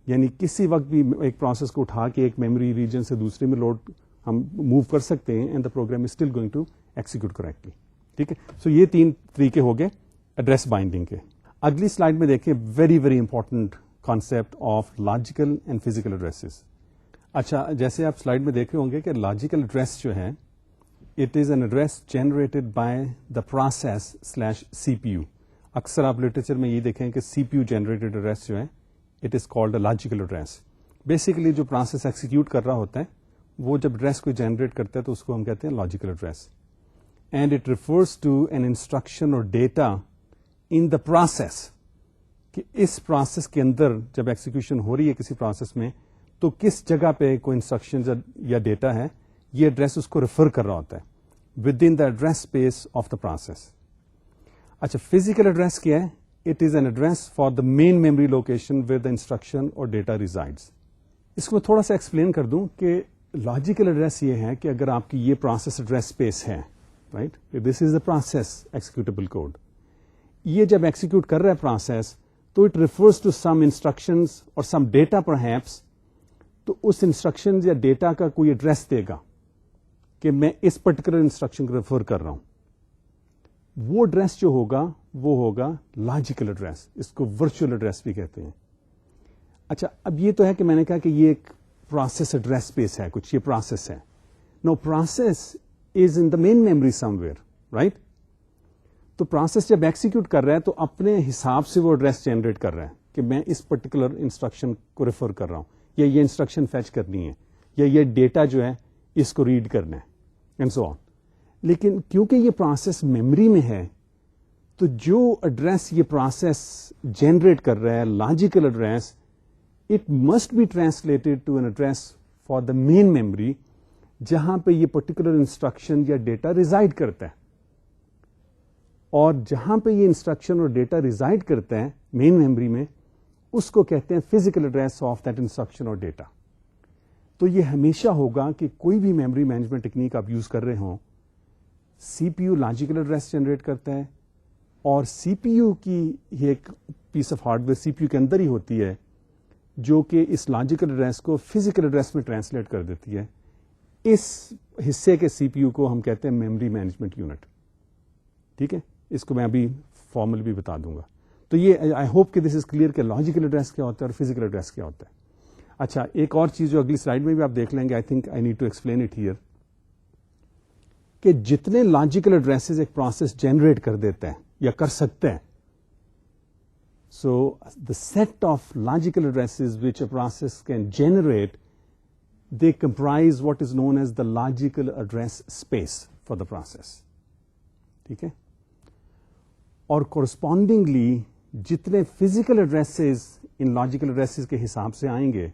[SPEAKER 1] یعنی کسی وقت بھی ایک پروسیس کو اٹھا کے ایک میموری ریجن سے دوسرے میں لوڈ ہم موو کر سکتے ہیں, and the program is still going to execute correctly. ٹھیک ہے. سو یہ 3 طریقے ہو گئے ایڈریس بائنڈنگ کے. اگلی سلائڈ میں دیکھیں very very important concept of logical and physical addresses. اچھا, جیسے آپ سلائڈ میں دیکھ رہے ہوں گے کہ لاجیکل ایڈریس جو ہے it is an address generated by the process slash C P U. اکثر آپ لٹریچر میں یہ دیکھیں کہ C P U generated address جو ہے it is called a logical address. Basically جو پروسیس ایکسیکیوٹ کر رہا ہوتا ہے وہ جب ایڈریس کو جنریٹ کرتا ہے تو اس کو ہم کہتے ہیں logical address, and it refers to an instruction اور ڈیٹا ان دا پروسیس, کہ اس پروسیس کے اندر جب ایکسیکیوشن ہو رہی ہے کسی پروسیس میں تو کس جگہ پہ کوئی انسٹرکشن یا ڈیٹا ہے, یہ ایڈریس اس کو ریفر کر رہا ہوتا ہے within the address space of the process. اچھا, فزیکل ایڈریس کیا ہے؟ It is an address for the main memory location where the instruction اور ڈیٹا ریزائڈس. اس کو میں تھوڑا سا ایکسپلین کر دوں کہ لاجیکل ایڈریس یہ ہے کہ اگر آپ کی یہ پروسیس ایڈریس اسپیس ہے, right, this is the process executable code, یہ جب ایکسیکیوٹ کر رہا ہے پروسیس تو it refers to some instructions اور سم ڈیٹا پرہیپس, تو اس انسٹرکشن یا ڈیٹا کا کوئی ایڈریس دے گا کہ میں اس پرٹیکولر انسٹرکشن کو ریفر کر رہا ہوں. وہ ایڈریس جو ہوگا وہ ہوگا لاجیکل ایڈریس, اس کو ورچوئل ایڈریس بھی کہتے ہیں. اچھا, اب یہ تو ہے کہ میں نے کہا کہ یہ ایک پروسیس ایڈریس اسپیس ہے, کچھ یہ پروسیس ہے. No, process is in the main memory somewhere right, رائٹ. تو پروسیس جب ایکسیکیوٹ کر رہا ہے تو اپنے حساب سے وہ ایڈریس جنریٹ کر رہا ہے کہ میں اس پرٹیکولر انسٹرکشن کو ریفر کر رہا ہوں, یا یہ انسٹرکشن فیچ کرنی ہے, یا یہ ڈیٹا جو ہے اس کو ریڈ کرنا ہے, اینڈ سو آن. لیکن کیونکہ یہ پروسیس میموری میں ہے تو جو ایڈریس یہ پروسیس جنریٹ کر رہا ہے logical address, it must be translated to an address for the main memory جہاں پہ یہ پرٹیکولر انسٹرکشن یا ڈیٹا ریزائڈ کرتا ہے. اور جہاں پہ یہ انسٹرکشن اور ڈیٹا ریزائڈ کرتا ہے مین میموری میں, اس کو کہتے ہیں physical address of that instruction اور ڈیٹا. تو یہ ہمیشہ ہوگا کہ کوئی بھی میموری مینجمنٹ ٹیکنیک آپ یوز کر رہے ہوں, C P U logical address generate کرتا ہے, اور سی پی یو کی یہ ایک piece of hardware C P U کے اندر ہی ہوتی ہے جو کہ اس لاجیکل ایڈریس کو فزیکل ایڈریس میں ٹرانسلیٹ کر دیتی ہے. اس حصے کے سی پی یو کو ہم کہتے ہیں میموری مینجمنٹ یونٹ. ٹھیک ہے, اس کو میں ابھی فارمل بھی بتا دوں گا. تو یہ آئی ہوپ کہ دس از کلیئر کہ لاجیکل ایڈریس کیا ہوتا ہے اور فزیکل ایڈریس کیا ہوتا ہے. اچھا, ایک اور چیز جو اگلی سلائڈ میں بھی آپ دیکھ لیں گے, I think I need to explain it here, کہ جتنے لاجیکل ایڈریسز ایک پروسیس جنریٹ کر دیتا ہے یا کر سکتا ہے, so the set of logical addresses which a process can generate, they comprise what is known as the logical address space for the process. ٹھیک ہے, اور کورسپونڈنگلی جتنے فزیکل ایڈریسز ان لاجیکل ایڈریسز کے حساب سے آئیں گے,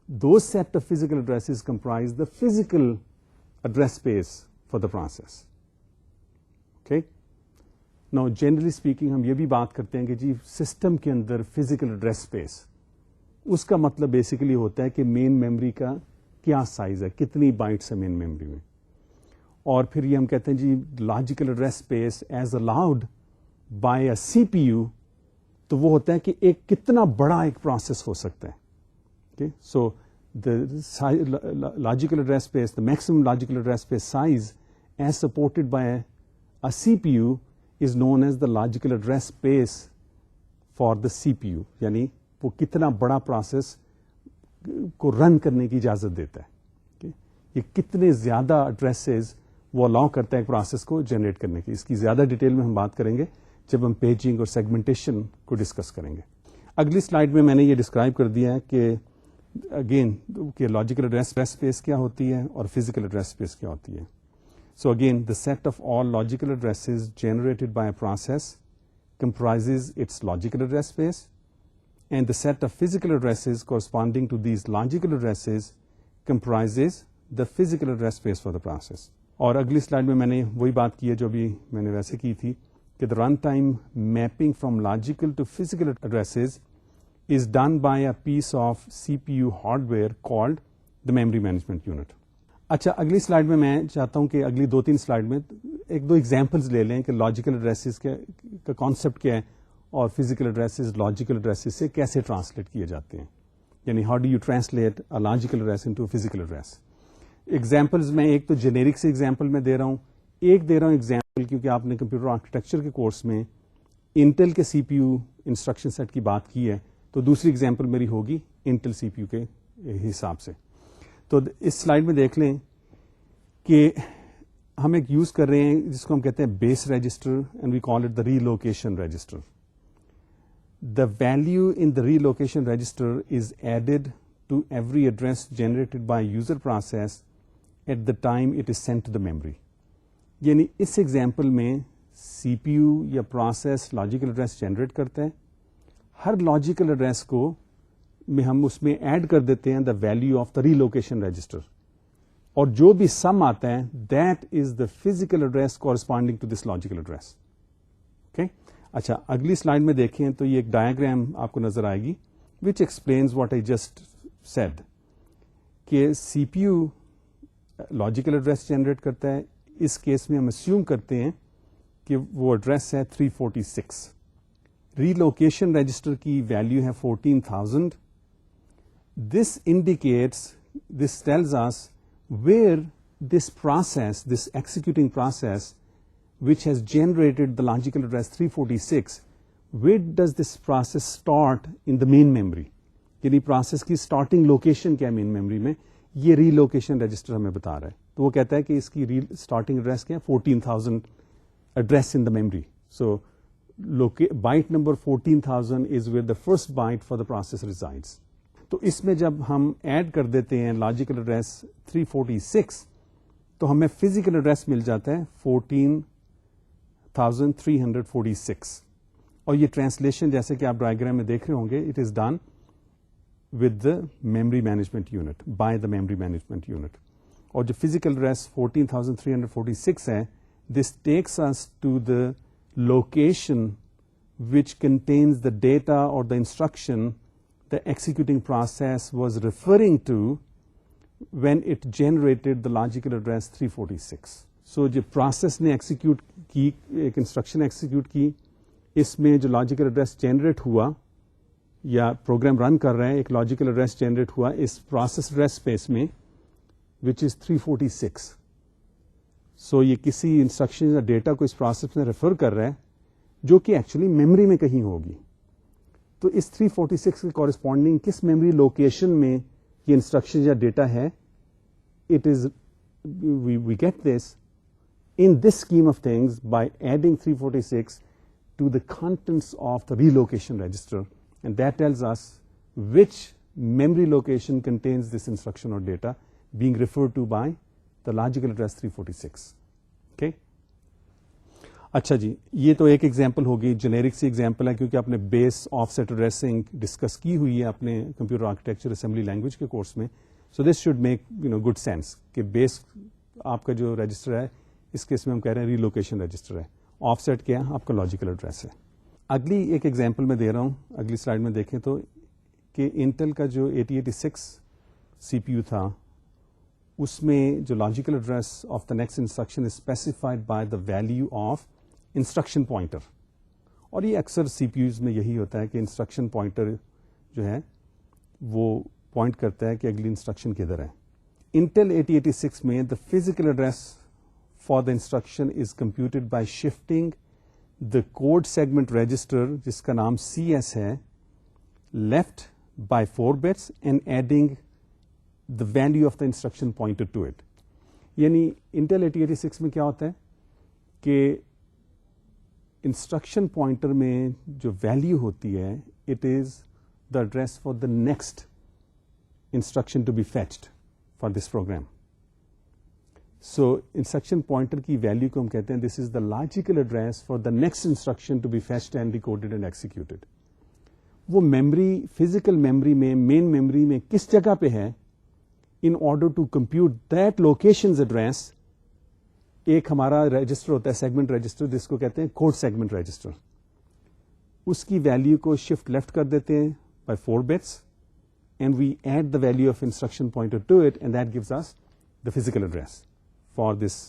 [SPEAKER 1] those set of physical addresses comprise the physical address space for the process. Okay? Now, generally speaking, ہم یہ بھی بات کرتے ہیں کہ جی سسٹم کے اندر فزیکل ایڈریس اسپیس, اس کا مطلب بیسیکلی ہوتا ہے کہ مین میموری کا کیا سائز ہے, کتنی بائٹس ہے مین میموری میں. اور پھر یہ ہم کہتے ہیں جی logical address space as allowed by a C P U, تو وہ ہوتا ہے کہ ایک کتنا بڑا ایک پروسیس ہو سکتا ہے. Okay? So the logical address space, the maximum logical address space size as supported by a CPU is known as the logical address space for the CPU, yani وہ کتنا بڑا پروسیس کو رن کرنے کی اجازت دیتا ہے. یہ کتنے زیادہ ایڈریسز وہ الاؤ کرتا ہے ایک پروسیس کو جنریٹ کرنے کی. اس کی زیادہ ڈیٹیل میں ہم بات کریں گے جب ہم پیجنگ اور سیگمنٹیشن کو ڈسکس کریں گے. اگلی سلائڈ میں نے یہ ڈسکرائب کر دیا ہے کہ اگین کہ لاجیکل ایڈریس اسپیس کیا ہوتی ہے اور فزیکل ایڈریس اسپیس کیا ہوتی ہے. So again the set of all logical addresses generated by a process comprises its logical address space, and the set of physical addresses corresponding to these logical addresses comprises the physical address space for the process. اور اگلی slide میں نے وہی بات کی ہے جو ابھی میں نے ویسے کی تھی کہ the runtime mapping from logical to physical addresses is done by a piece of CPU hardware called the memory management unit. اچھا اگلی سلائڈ میں چاہتا ہوں کہ اگلی 2-3 سلائڈ میں ایک دو ایگزامپلز لے لیں کہ لاجیکل ایڈریسز کا کانسیپٹ کیا ہے اور فزیکل ایڈریسز لاجیکل ایڈریسز سے کیسے ٹرانسلیٹ کیے جاتے ہیں. یعنی how do you translate a logical address into a physical address. Examples میں ایک تو جنیرک سے ایگزامپل میں دے رہا ہوں, ایک دے رہا ہوں ایگزامپل کیونکہ آپ نے کمپیوٹر آرکیٹیکچر کے کورس میں انٹل کے سی پی یو انسٹرکشن سیٹ کی بات کی ہے, تو دوسری ایگزامپل میری ہوگی انٹل سی پی یو کے حساب سے. تو اس سلائڈ میں دیکھ لیں کہ ہم ایک یوز کر رہے ہیں جس کو ہم کہتے ہیں base register, and we call it the relocation register. The value in the relocation register is added to every address generated by user process at the time it is sent to the memory. یعنی اس example میں C P U یا process logical address generate کرتا ہے, ہر logical address کو ہم اس میں add کر دیتے ہیں the value of the relocation register, اور جو بھی سم آتا ہے that is the physical address corresponding to this logical address. Okay, اچھا اگلی سلائڈ میں دیکھیں تو یہ ایک ڈایاگرام آپ کو نظر آئے گی which explains what I just said کہ C P U logical address generate کرتا ہے. اس کیس میں ہم اسیوم کرتے ہیں کہ وہ ایڈریس ہے 346. ری لوکیشن رجسٹر کی ویلو ہے 14,000. This indicates, this tells us where this process, this executing process, which has generated the logical address 346, where does this process start in the main memory? یعنی process کی starting location کیا ہے مین memory میں, یہ ری location register ہمیں بتا رہا ہے. تو وہ کہتا ہے کہ اس کی اسٹارٹنگ ایڈریس کیا ہے 14,000 address in the memory. So byte number 14,000 is where the first byte for the process resides. تو اس میں جب ہم ایڈ کر دیتے ہیں لاجیکل ایڈریس 346 تو ہمیں فزیکل ایڈریس مل جاتا ہے 14,346. اور یہ ٹرانسلیشن جیسے کہ آپ ڈائیگرام میں دیکھ رہے ہوں گے it is done with the memory management unit, by the memory management unit. اور جو فزیکل ایڈریس 14,346 ہے this takes us to the location which contains the data or the instruction the executing process was referring to when it generated the logical address 346. So جو process نے execute کی ایک instruction execute کی, اس میں جو logical address generate ہوا یا program run کر رہا ہے ایک logical address generate ہوا اس process address space میں which is 346. سو یہ کسی انسٹرکشن یا ڈیٹا کو اس پروسیس میں ریفر کر رہا ہے جو کہ ایکچولی میموری میں کہیں ہوگی. تو اس 346 کے کورسپونڈنگ کس میموری لوکیشن میں یہ انسٹرکشن یا ڈیٹا ہے, it is we get this in this scheme of things by adding 346 to the contents of the relocation register, and that tells us which memory location contains this instruction اور data being referred to by the logical address 346. Okay? اچھا جی, یہ تو ایک example ہوگی, generic سی example ہے کیونکہ آپ نے base offset addressing discuss کی ہوئی ہے اپنے کمپیوٹر آرکیٹیکچر اسمبلی لینگویج کے کورس میں. So this should make good sense کہ بیس آپ کا جو رجسٹر ہے اس کیس میں ہم کہہ رہے ہیں ری لوکیشن رجسٹر ہے, آف سیٹ کیا ہے آپ کا لاجیکل ایڈریس ہے. اگلی ایک ایگزامپل میں دے رہا ہوں, اگلی سلائڈ میں دیکھیں تو کہ انٹل کا جو 8086 سی پی یو تھا اس میں جو logical address of the next instruction is specified by the value of instruction pointer. اور یہ اکثر سی پی یوز میں یہی ہوتا ہے کہ انسٹرکشن پوائنٹر جو ہے وہ پوائنٹ کرتا ہے کہ اگلی انسٹرکشن کدھر ہے. انٹل 8086 میں the physical address for the instruction is computed by shifting the code segment register جس کا نام CS ہے left by 4 bits and adding the value of the instruction pointer to it. یعنی انٹل 8086 میں کیا ہوتا ہے کہ انسٹرکشن پوائنٹر میں جو ویلیو ہوتی ہے it is the address for the next instruction to be fetched for this program. So instruction pointer کی ویلیو کو ہم کہتے ہیں this is the logical address for the next instruction to be fetched and decoded and executed. وہ memory physical memory میں مین memory میں کس جگہ پہ ہے in order to compute that location's address. ایک ہمارا رجسٹر ہوتا ہے سیگمنٹ رجسٹر جس کو کہتے ہیں کوڈ سیگمنٹ رجسٹر. اس کی ویلیو کو شفٹ لیفٹ کر دیتے ہیں by 4 bits and we add the value of instruction pointer to it and that gives us the physical address for this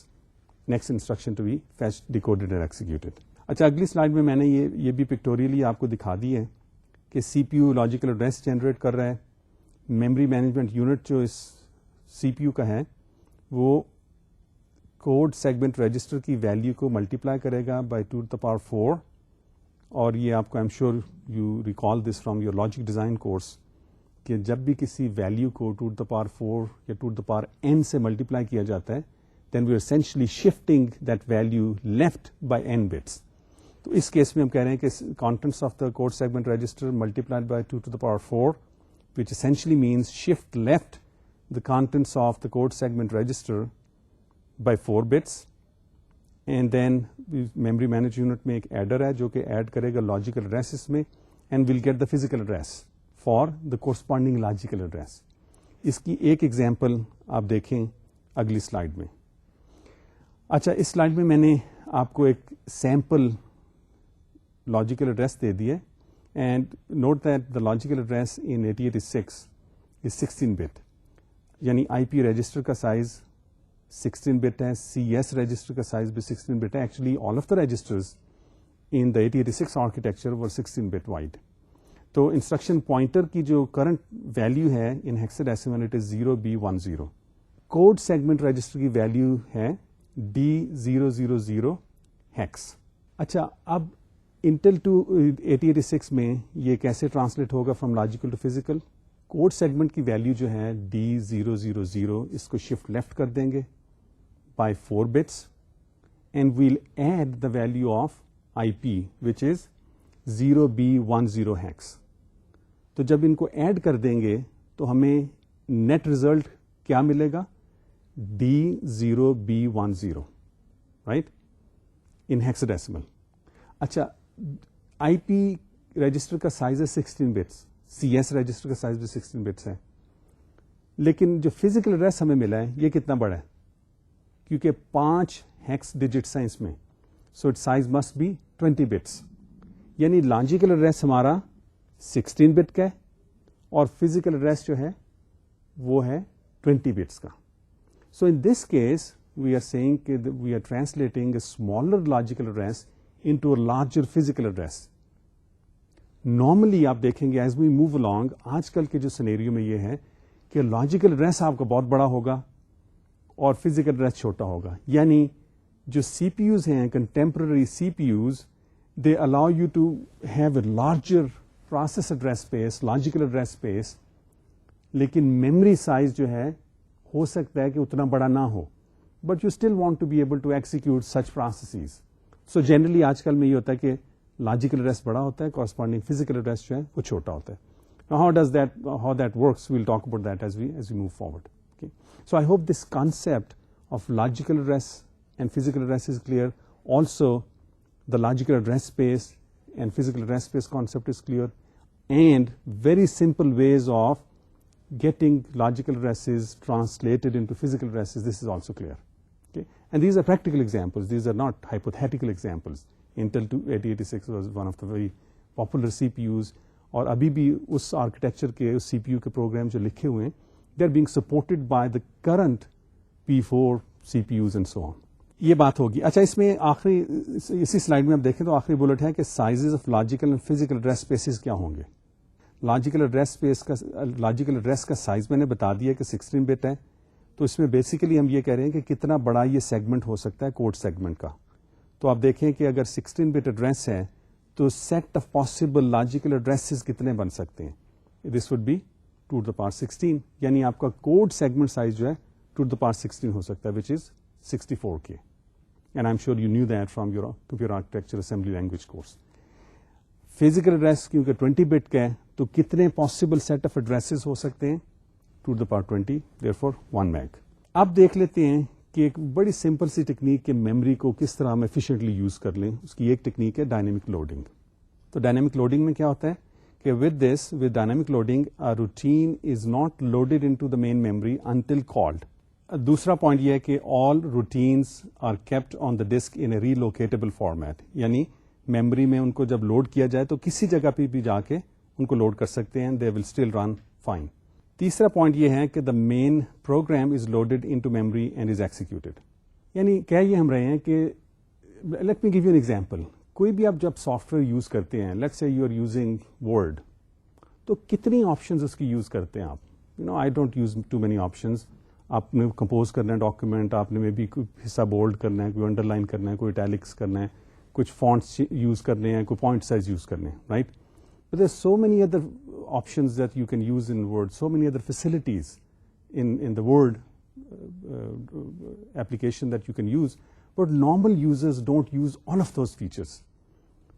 [SPEAKER 1] next instruction to be fetched, decoded and executed. اچھا اگلی slide میں نے یہ بھی pictorially آپ کو دکھا دی ہے کہ C P U logical address generate کر رہا ہے. میموری مینجمنٹ یونٹ جو اس سی پی یو کا ہے وہ کوڈ سیگمنٹ رجسٹر کی ویلیو کو ملٹیپلائی کرے گا بائی 2 to the power 4. اور یہ آپ کو I am sure you recall this from your logic design course کہ جب بھی کسی ویلیو کو 2 to the power 4 یا 2 to the power n سے ملٹیپلائی کیا جاتا ہے then we are essentially shifting that value left by n bits. تو اس کیس میں ہم کہہ رہے ہیں کہ contents of the code segment register multiplied by 2 to the power 4 which essentially means shift left the contents of the code segment register by 4 bits and then memory managed unit میں ایک adder ہے جو کہ add کرے گا logical address اس میں and we'll get the physical address for the corresponding logical address. اس کی ایک example آپ دیکھیں اگلی سلائڈ میں. اچھا اس سلائڈ میں نے آپ کو ایک سیمپل لاجیکل ایڈریس دے دی ہے and note that the logical address in 8086 is 16 bit. یعنی آئی پی رجسٹر کا سائز 16 bit ہے, سی ایس رجسٹر کا سائز بھی 16 bit ہے. Actually all of the registers in the 8086 architecture were 16 bit wide. تو instruction pointer کی جو current value ہے in hexadecimal it is 0B10. Code segment register کی ویلیو ہے D000 ہیکس. اچھا اب انٹل 8086 میں یہ کیسے ٹرانسلیٹ ہوگا from logical to physical. Code segment کی ویلیو جو ہے D000 اس کو شفٹ لیفٹ کر دیں گے by 4 bits and we'll add the value of I P which is 0B10 hex. تو جب ان کو ایڈ کر دیں گے تو ہمیں نیٹ ریزلٹ کیا ملے گا D0B10 رائٹ ان ہیکساڈیسیمل. اچھا آئی پی رجسٹر کا سائز ہے 16 bits, سی ایس رجسٹر کا سائز بھی 16 bits ہے, لیکن جو فزیکل ایڈریس ہمیں ملا ہے یہ کتنا بڑا ہے کیونکہ 5 ہیکس ڈیجٹس ہیں اس میں. So it size must be 20 bits. یعنی لاجیکل ایڈریس ہمارا 16 bit کا ہے اور فزیکل ایڈریس جو ہے وہ ہے 20 bits کا. So in this case we are seeing کہ we are translating a smaller logical address into a larger physical address. Normally آپ دیکھیں گے as we move along آج کل کے جو سینیریو میں یہ ہے کہ لاجیکل ایڈریس آپ کا بہت بڑا ہوگا اور فزیکل ایڈریس چھوٹا ہوگا. یعنی جو سی پی یوز ہیں contemporary C P Us they allow you to have a larger process address space, logical address space, لیکن میموری سائز جو ہے ہو سکتا ہے کہ اتنا بڑا نہ ہو, but you still want to be able to execute such processes. So generally آج کل میں یہ ہوتا ہے کہ لاجیکل ایڈریس بڑا ہوتا ہے, کورسپونڈنگ فزیکل ایڈریس جو ہے وہ چھوٹا ہوتا ہے. How that works, we'll talk about that as we move forward. Okay. So I hope this concept of logical address and physical address is clear. Also, the logical address space and physical address space concept is clear, and very simple ways of getting logical addresses translated into physical addresses. This is also clear. Okay. And these are practical examples. These are not hypothetical examples. Intel 8086 was one of the very popular CPUs. اور ابھی بھی اس architecture کے اس سی P U کے programme جو لکھے ہوئے ہیں they are being supported by the current P4 C P Us and so on. یہ بات ہوگی. اچھا اس میں آخری اسی سلائڈ میں آپ دیکھیں تو آخری بلٹ ہے کہ sizes of logical and physical address spaces کیا ہوں گے. لاجیکل ایڈریس کا سائز میں نے بتا دیا کہ 16 bit ہے. تو اس میں بیسیکلی ہم یہ کہہ رہے ہیں کہ کتنا بڑا یہ سیگمنٹ ہو سکتا ہے کوڈ سیگمنٹ کا. تو آپ دیکھیں کہ اگر 16 bit ایڈریس ہے تو set of possible logical addresses کتنے بن سکتے ہیں؟ This would be 2 to the power 16، یعنی آپ کا کوڈ سیگمنٹ سائز جو ہے 2 to the power 16 ہو سکتا ہے وچ از 64K، and I am sure you new that from your computer architecture assembly language course. Physical address کیونکہ 20 بٹ کا ہے تو کتنے پاسبل سیٹ آف ایڈریسز ہو سکتے ہیں؟ 2 to the power 20، therefore 1 meg. اب دیکھ لیتے ہیں کہ ایک بڑی سمپل سی ٹیکنیک کے میموری کو کس طرح ہم ایفیشینٹلی یوز کر لیں. اس کی ایک ٹیکنیک ہے ڈائنامک لوڈنگ. تو ڈائنامک لوڈنگ میں کیا ہوتا ہے کہ with dynamic loading a routine is not loaded into the main memory until called. دوسرا پوائنٹ یہ ہے کہ all routines are kept on the disk in a relocatable format، یعنی میموری میں ان کو جب لوڈ کیا جائے تو کسی جگہ پہ بھی جا کے ان کو لوڈ کر سکتے ہیں، they will still run fine. تیسرا پوائنٹ یہ ہے کہ the main program is loaded into memory and is executed. یعنی کہہ یہ ہم رہے ہیں کہ let me give you an example. کوئی بھی آپ جب سافٹ ویئر یوز کرتے ہیں، let's say you are using word, تو کتنی آپشنز اس کی یوز کرتے ہیں آپ؟ I don't use too many options. آپ نے کمپوز کرنا ہے ڈاکیومنٹ، آپ نے میں بھی کوئی حصہ بولڈ کرنا ہے، کوئی انڈر لائن کرنا ہے، کوئی اٹیلکس کرنا ہے، کچھ فونٹس یوز کرنے ہیں، کوئی پوائنٹ سائز یوز کرنے ہیں، right? But there so many other options that you can use in word, so many other facilities in the word application that you can use, but normal users don't use all of those features.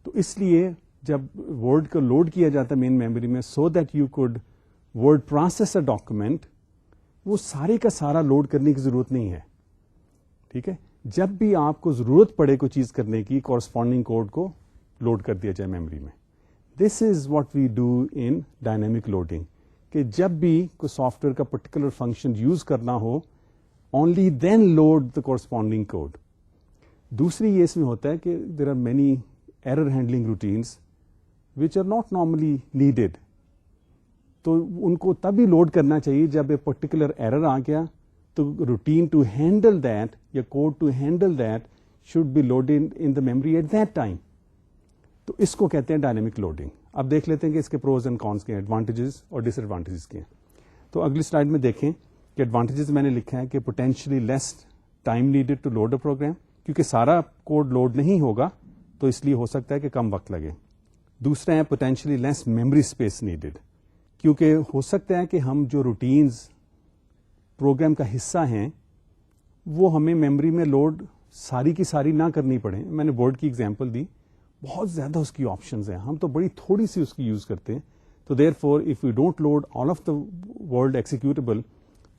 [SPEAKER 1] تو اس لیے جب word کو load کیا جاتا ہے مین memory میں so that you could word process a document, وہ سارے کا سارا لوڈ کرنے کی ضرورت نہیں ہے. ٹھیک ہے، جب بھی آپ کو ضرورت پڑے کوئی چیز کرنے کی، کورسپونڈنگ کوڈ کو لوڈ کر دیا جائے میموری میں. This is what we do in dynamic loading, کہ جب بھی کوئی سافٹ ویئر کا پرٹیکولر فنکشن یوز کرنا ہو only then load the corresponding code. دوسری یہ اس میں ہوتا ہے کہ there are many error handling routines which are not normally needed. تو ان کو تبھی لوڈ کرنا چاہیے جب ایک پرٹیکولر ایرر آ گیا تو روٹین ٹو ہینڈل دیٹ یا code to handle that should be loaded in the memory at that time. تو اس کو کہتے ہیں ڈائنامک لوڈنگ. اب دیکھ لیتے ہیں کہ اس کے پروز اینڈ کونس کے ایڈوانٹیجز اور ڈس ایڈوانٹیجز کے ہیں. تو اگلی سلائڈ میں دیکھیں کہ ایڈوانٹیجز میں نے لکھا ہے کہ potentially less time needed to load a program, کیونکہ سارا کوڈ لوڈ نہیں ہوگا تو اس لیے ہو سکتا ہے کہ کم وقت لگے. دوسرا ہے potentially less memory space needed, کیونکہ ہو سکتا ہے کہ ہم جو روٹینز پروگرام کا حصہ ہیں وہ ہمیں میموری میں لوڈ ساری کی ساری نہ کرنی پڑے. میں نے ورڈ کی ایگزامپل دی، بہت زیادہ اس کی آپشنز ہیں، ہم تو بڑی تھوڑی سی اس کی یوز کرتے ہیں. تو therefore if you don't load all of the word executable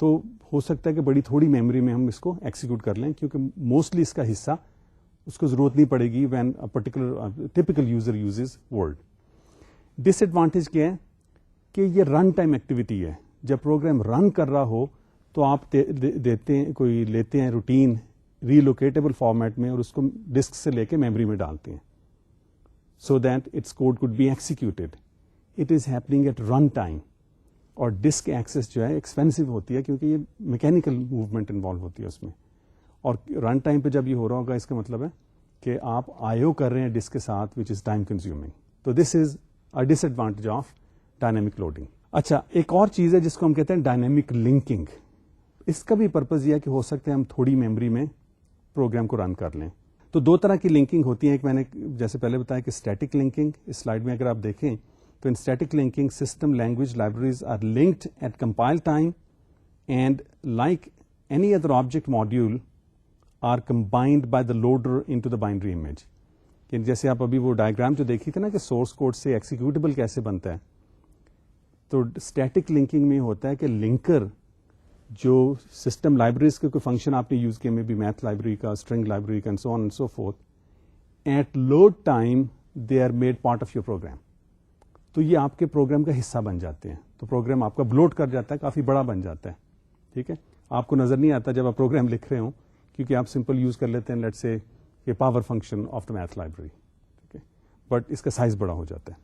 [SPEAKER 1] تو ہو سکتا ہے کہ بڑی تھوڑی میموری میں ہم اس کو ایکسیکیوٹ کر لیں، کیونکہ موسٹلی اس کا حصہ اس کو ضرورت نہیں پڑے گی when particular typical user uses word. Disadvantage کیا ہے کہ یہ رن ٹائم ایکٹیویٹی ہے. جب پروگرام رن کر رہا ہو تو آپ دیتے ہیں کوئی لیتے ہیں روٹین ریلوکیٹیبل فارمیٹ میں اور اس کو ڈسک سے لے کے میموری میں ڈالتے ہیں so that its code code be executed. It is happening at run time. اور ڈسک ایکسس جو ہے ایکسپینسو ہوتی ہے کیونکہ یہ میکینیکل موومنٹ انوالو ہوتی ہے اس میں. اور رن ٹائم پہ جب یہ ہو رہا ہوگا اس کا مطلب ہے کہ آپ آئیو کر رہے ہیں ڈسک کے ساتھ وچ از ٹائم کنزیومنگ. تو دس از اے ڈس ایڈوانٹیج آف ڈائنامک لوڈنگ. اچھا، ایک اور چیز ہے جس کو ہم کہتے ہیں ڈائنامک لنکنگ. اس کا بھی پرپز یہ ہے کہ ہو سکتا ہے ہم تھوڑی میموری میں پروگرام کو رن کر لیں. تو دو طرح کی لنکنگ ہوتی ہے. ایک میں نے جیسے پہلے بتایا کہ اسٹیٹک لنکنگ. اس سلائڈ میں اگر آپ دیکھیں تو in static linking, system language libraries are linked at compile time and like any other object module are combined by the loader into the binary image. کہ جیسے آپ ابھی وہ ڈائیگرام جو دیکھی تھے نا کہ سورس کوڈ سے ایکسیکیوٹیبل کیسے بنتا ہے، تو اسٹیٹک لنکنگ میں ہوتا ہے کہ لنکر جو سسٹم لائبریریز کے کوئی فنکشن آپ نے یوز کیے، میں بھی میتھ لائبریری کا، اسٹرنگ لائبریری کا، so on and so forth, at load time they are made part of your program. تو یہ آپ کے پروگرام کا حصہ بن جاتے ہیں. تو پروگرام آپ کا بلوڈ کر جاتا ہے، کافی بڑا بن جاتا ہے. ٹھیک ہے، آپ کو نظر نہیں آتا جب آپ پروگرام لکھ رہے ہوں، کیونکہ آپ سمپل یوز کر لیتے ہیں لیٹ سے یہ power function of the math library. ٹھیک ہے، بٹ اس کا سائز بڑا ہو جاتا ہے.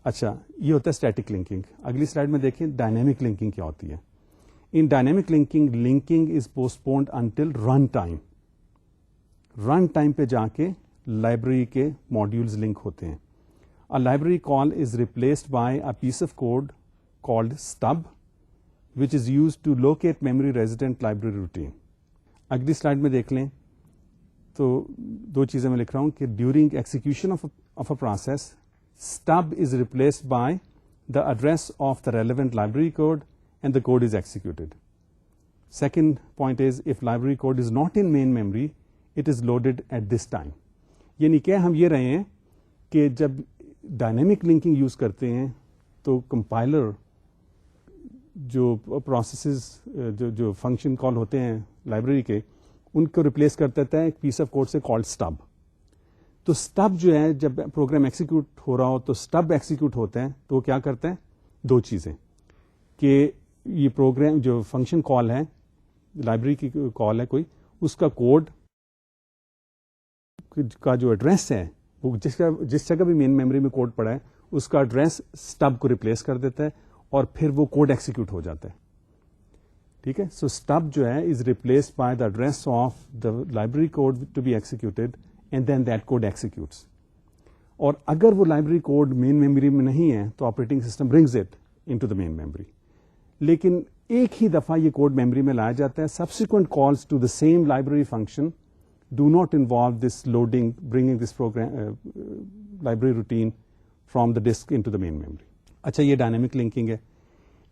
[SPEAKER 1] اچھا، یہ ہوتا ہے اسٹیٹک لنکنگ. اگلی سلائڈ میں دیکھیں ڈائنامک لنکنگ کیا ہوتی ہے. In dynamic linking, linking is postponed until run time. Run time پہ جا کے لائبریری کے ماڈیولز لنک ہوتے ہیں. A library call is replaced by a piece of code called stub, which is used to locate memory resident library routine. اگلی slide میں دیکھ لیں تو دو چیزیں میں لکھ رہا ہوں کہ during execution of a process stub is replaced by the address of the relevant library code and the code is executed. Second point is, if library code is not in main memory, it is loaded at this time. یعنی کہ ہم یہ رہے ہیں کہ جب dynamic linking use کرتے ہیں تو کمپائلر جو پروسیسز جو فنکشن کال ہوتے ہیں لائبریری کے, ان کو ریپلیس کر دیتا ہے ایک پیس آف کوڈ سے کالڈ اسٹب. تو اسٹب جو ہے جب پروگرام ایکسیکیوٹ ہو رہا ہو تو اسٹب ایکسیکیوٹ ہوتا ہے تو وہ کیا کرتا ہے, دو چیزیں, کہ یہ پروگرام جو فنکشن کال ہے لائبریری کی کال ہے کوئی, اس کا کوڈ کا جو ایڈریس ہے وہ جس جگہ بھی مین میموری میں کوڈ پڑا ہے اس کا ایڈریس اسٹب کو ریپلیس کر دیتا ہے اور پھر وہ کوڈ ایکسیکیوٹ ہو جاتا ہے. ٹھیک ہے, سو اسٹب جو ہے is replace by the address of the library code to be executed and then that code executes. اور اگر وہ لائبریری کوڈ مین میموری میں نہیں ہے تو operating system brings it into the main memory. لیکن ایک ہی دفعہ یہ کوڈ میموری میں لایا جاتا ہے. Subsequent calls to the same library function do not involve this loading, bringing this program library routine from the disk into the main memory. اچھا, یہ ڈائنامک لنکنگ ہے.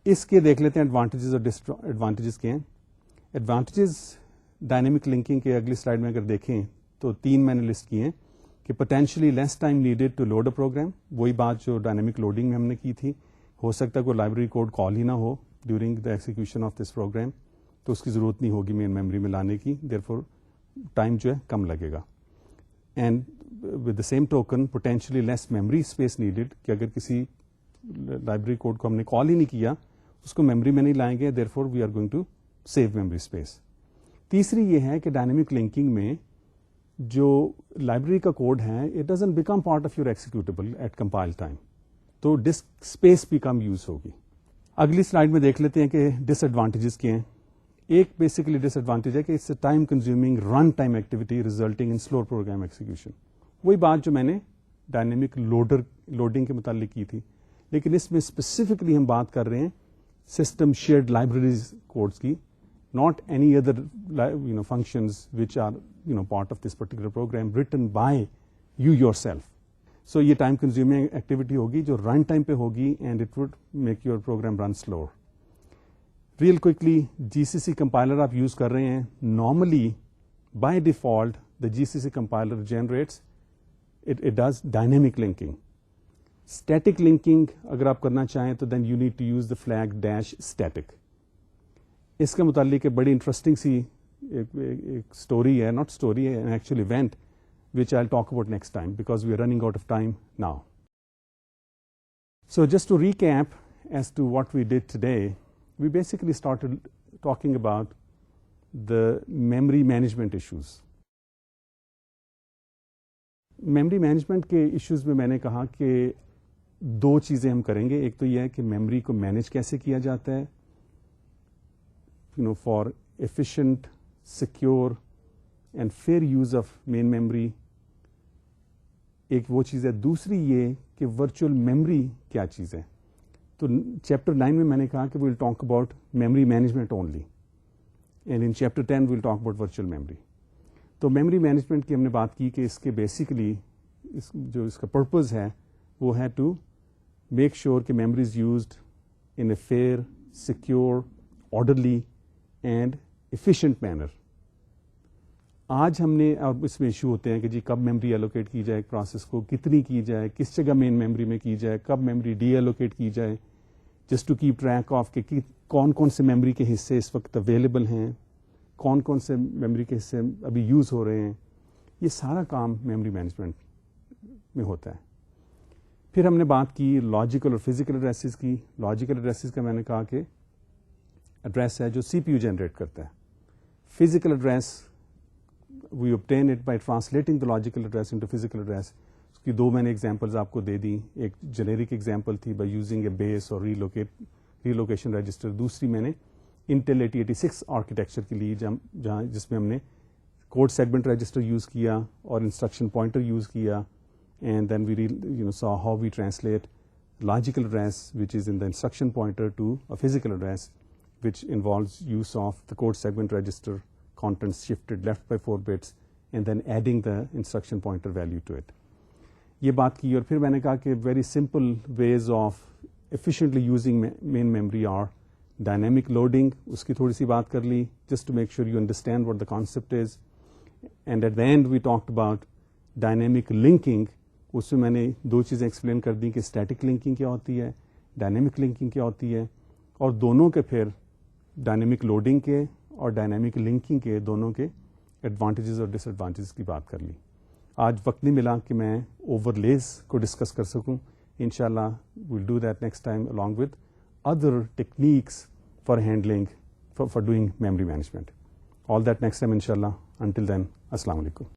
[SPEAKER 1] اس کے دیکھ لیتے ہیں ایڈوانٹیجز اور ڈس ایڈوانٹیجز کے ہیں. ایڈوانٹیجز ڈائنامک لنکنگ کے اگلی سلائڈ میں اگر دیکھیں تو 3 میں نے لسٹ کی ہیں کہ potentially less time needed to load a program. وہی بات جو ڈائنامک لوڈنگ میں ہم نے کی تھی, ہو سکتا ہے کوئی لائبریری کوڈ کال ہی نہ ہو during the execution of this program, تو اس کی ضرورت نہیں ہوگی مین میموری میں لانے کی, دیر فور ٹائم جو ہے کم لگے گا. And with the same token potentially less memory space needed, کہ اگر کسی لائبریری کوڈ کو ہم نے کال ہی نہیں کیا اس کو میموری میں نہیں لائیں گے, therefore we are going to save memory space. تیسری یہ ہے کہ ڈائنامک لنکنگ میں جو لائبریری کا کوڈ ہے it doesn't become part of your executable at compile time, تو ڈسک اسپیس بھی کم یوز ہوگی. اگلی سلائڈ میں دیکھ لیتے ہیں کہ ڈس ایڈوانٹیجز کیا ہیں. ایک بیسیکلی ڈس ایڈوانٹیج ہے کہ it's a time consuming run time activity resulting in slow program execution. وہی بات جو میں نے ڈائنامک لوڈنگ کے متعلق کی تھی, لیکن اس میں اسپیسیفکلی ہم بات کر رہے ہیں سسٹم شیئرڈ لائبریریز کوڈز کی, not any other functions which are part of this particular program written by you yourself. So یہ ٹائم کنزیومنگ ایکٹیویٹی ہوگی جو رن ٹائم پہ ہوگی and it would make your program run slower. Real quickly G C C compiler آپ use کر رہے ہیں, normally by default the G C C compiler generates it does dynamic linking. Static linking اگر آپ کرنا چاہیں تو then you need to use the flag dash static. اس کے متعلق ایک بڑی انٹرسٹنگ سی ایک اسٹوری ہے, not story, an actual event which I'll talk about next time because we are running out of time now. So just to recap as to what we did today, we basically started talking about the memory management issues. Memory management کے issues میں میں نے کہا کہ 2 چیزیں ہم کریں گے. ایک تو یہ ہے کہ میموری کو مینیج کیسے کیا جاتا ہے for efficient, secure and fair use of main memory. ایک وہ چیز ہے. دوسری یہ کہ ورچوئل میموری کیا چیز ہے. تو چیپٹر 9 میں نے کہا کہ we'll talk about memory management only, and in chapter 10 we'll talk about virtual memory. تو میموری مینجمنٹ کی ہم نے بات کی کہ اس کے بیسیکلی جو اس کا پرپز ہے وہ ہے ٹو میک شیور کہ memory is used in a fair, secure, orderly and efficient manner. آج ہم نے, اب اس میں ایشو ہوتے ہیں کہ جی کب میموری ایلوکیٹ کی جائے, پروسیس کو کتنی کی جائے, کس جگہ مین میموری میں کی جائے, کب میموری ڈی ایلوکیٹ کی جائے, just to keep track of کہ کون کون سے میموری کے حصے اس وقت اویلیبل ہیں, کون کون سے میموری کے حصے ابھی یوز ہو رہے ہیں. یہ سارا کام میموری مینجمنٹ میں ہوتا ہے. پھر ہم نے بات کی لاجیکل اور فزیکل ایڈریسز کی. لاجیکل ایڈریسز کا میں نے کہا کہ ایڈریس ہے جو سی پی یو جنریٹ کرتا ہے. Physical address we obtain it by translating the logical address into physical address. اس کی 2 میں نے ایگزامپلز آپ کو دے دی. ایک جنیرک ایگزامپل تھی by using a base اور ریلوکیشن رجسٹر. دوسری میں نے انٹل 8086 آرکیٹیکچر کی لی جس میں ہم نے کوڈ سیگمنٹ رجسٹر یوز کیا اور انسٹرکشن پوائنٹر یوز کیا, and then we saw how we translate logical address which is in the instruction pointer to a physical address which involves use of the code segment register, contents shifted left by 4 bits, and then adding the instruction pointer value to it. یہ بات کی. اور پھر میں نے کہا کہ very simple ways of efficiently using main memory are dynamic loading, اس کی تھوڑی سی بات کر لی, just to make sure you understand what the concept is. And at the end we talked about dynamic linking. اس میں نے دو چیزیں ایکسپلین کر دی کہ اسٹیٹک لنکنگ کیا ہوتی ہے, ڈائنامک لنکنگ کیا ہوتی ہے, اور دونوں کے پھر ڈائنامک لوڈنگ کے اور ڈائنامک لنکنگ کے دونوں کے ایڈوانٹیجز اور ڈس ایڈوانٹیجز کی بات کر لی. آج وقت نہیں ملا کہ میں اوور لیز کو ڈسکس کر سکوں. Inshallah, we'll do that next time along with other techniques for handling, for doing memory management. All that next time, inshallah. Until then, Assalamu alaikum.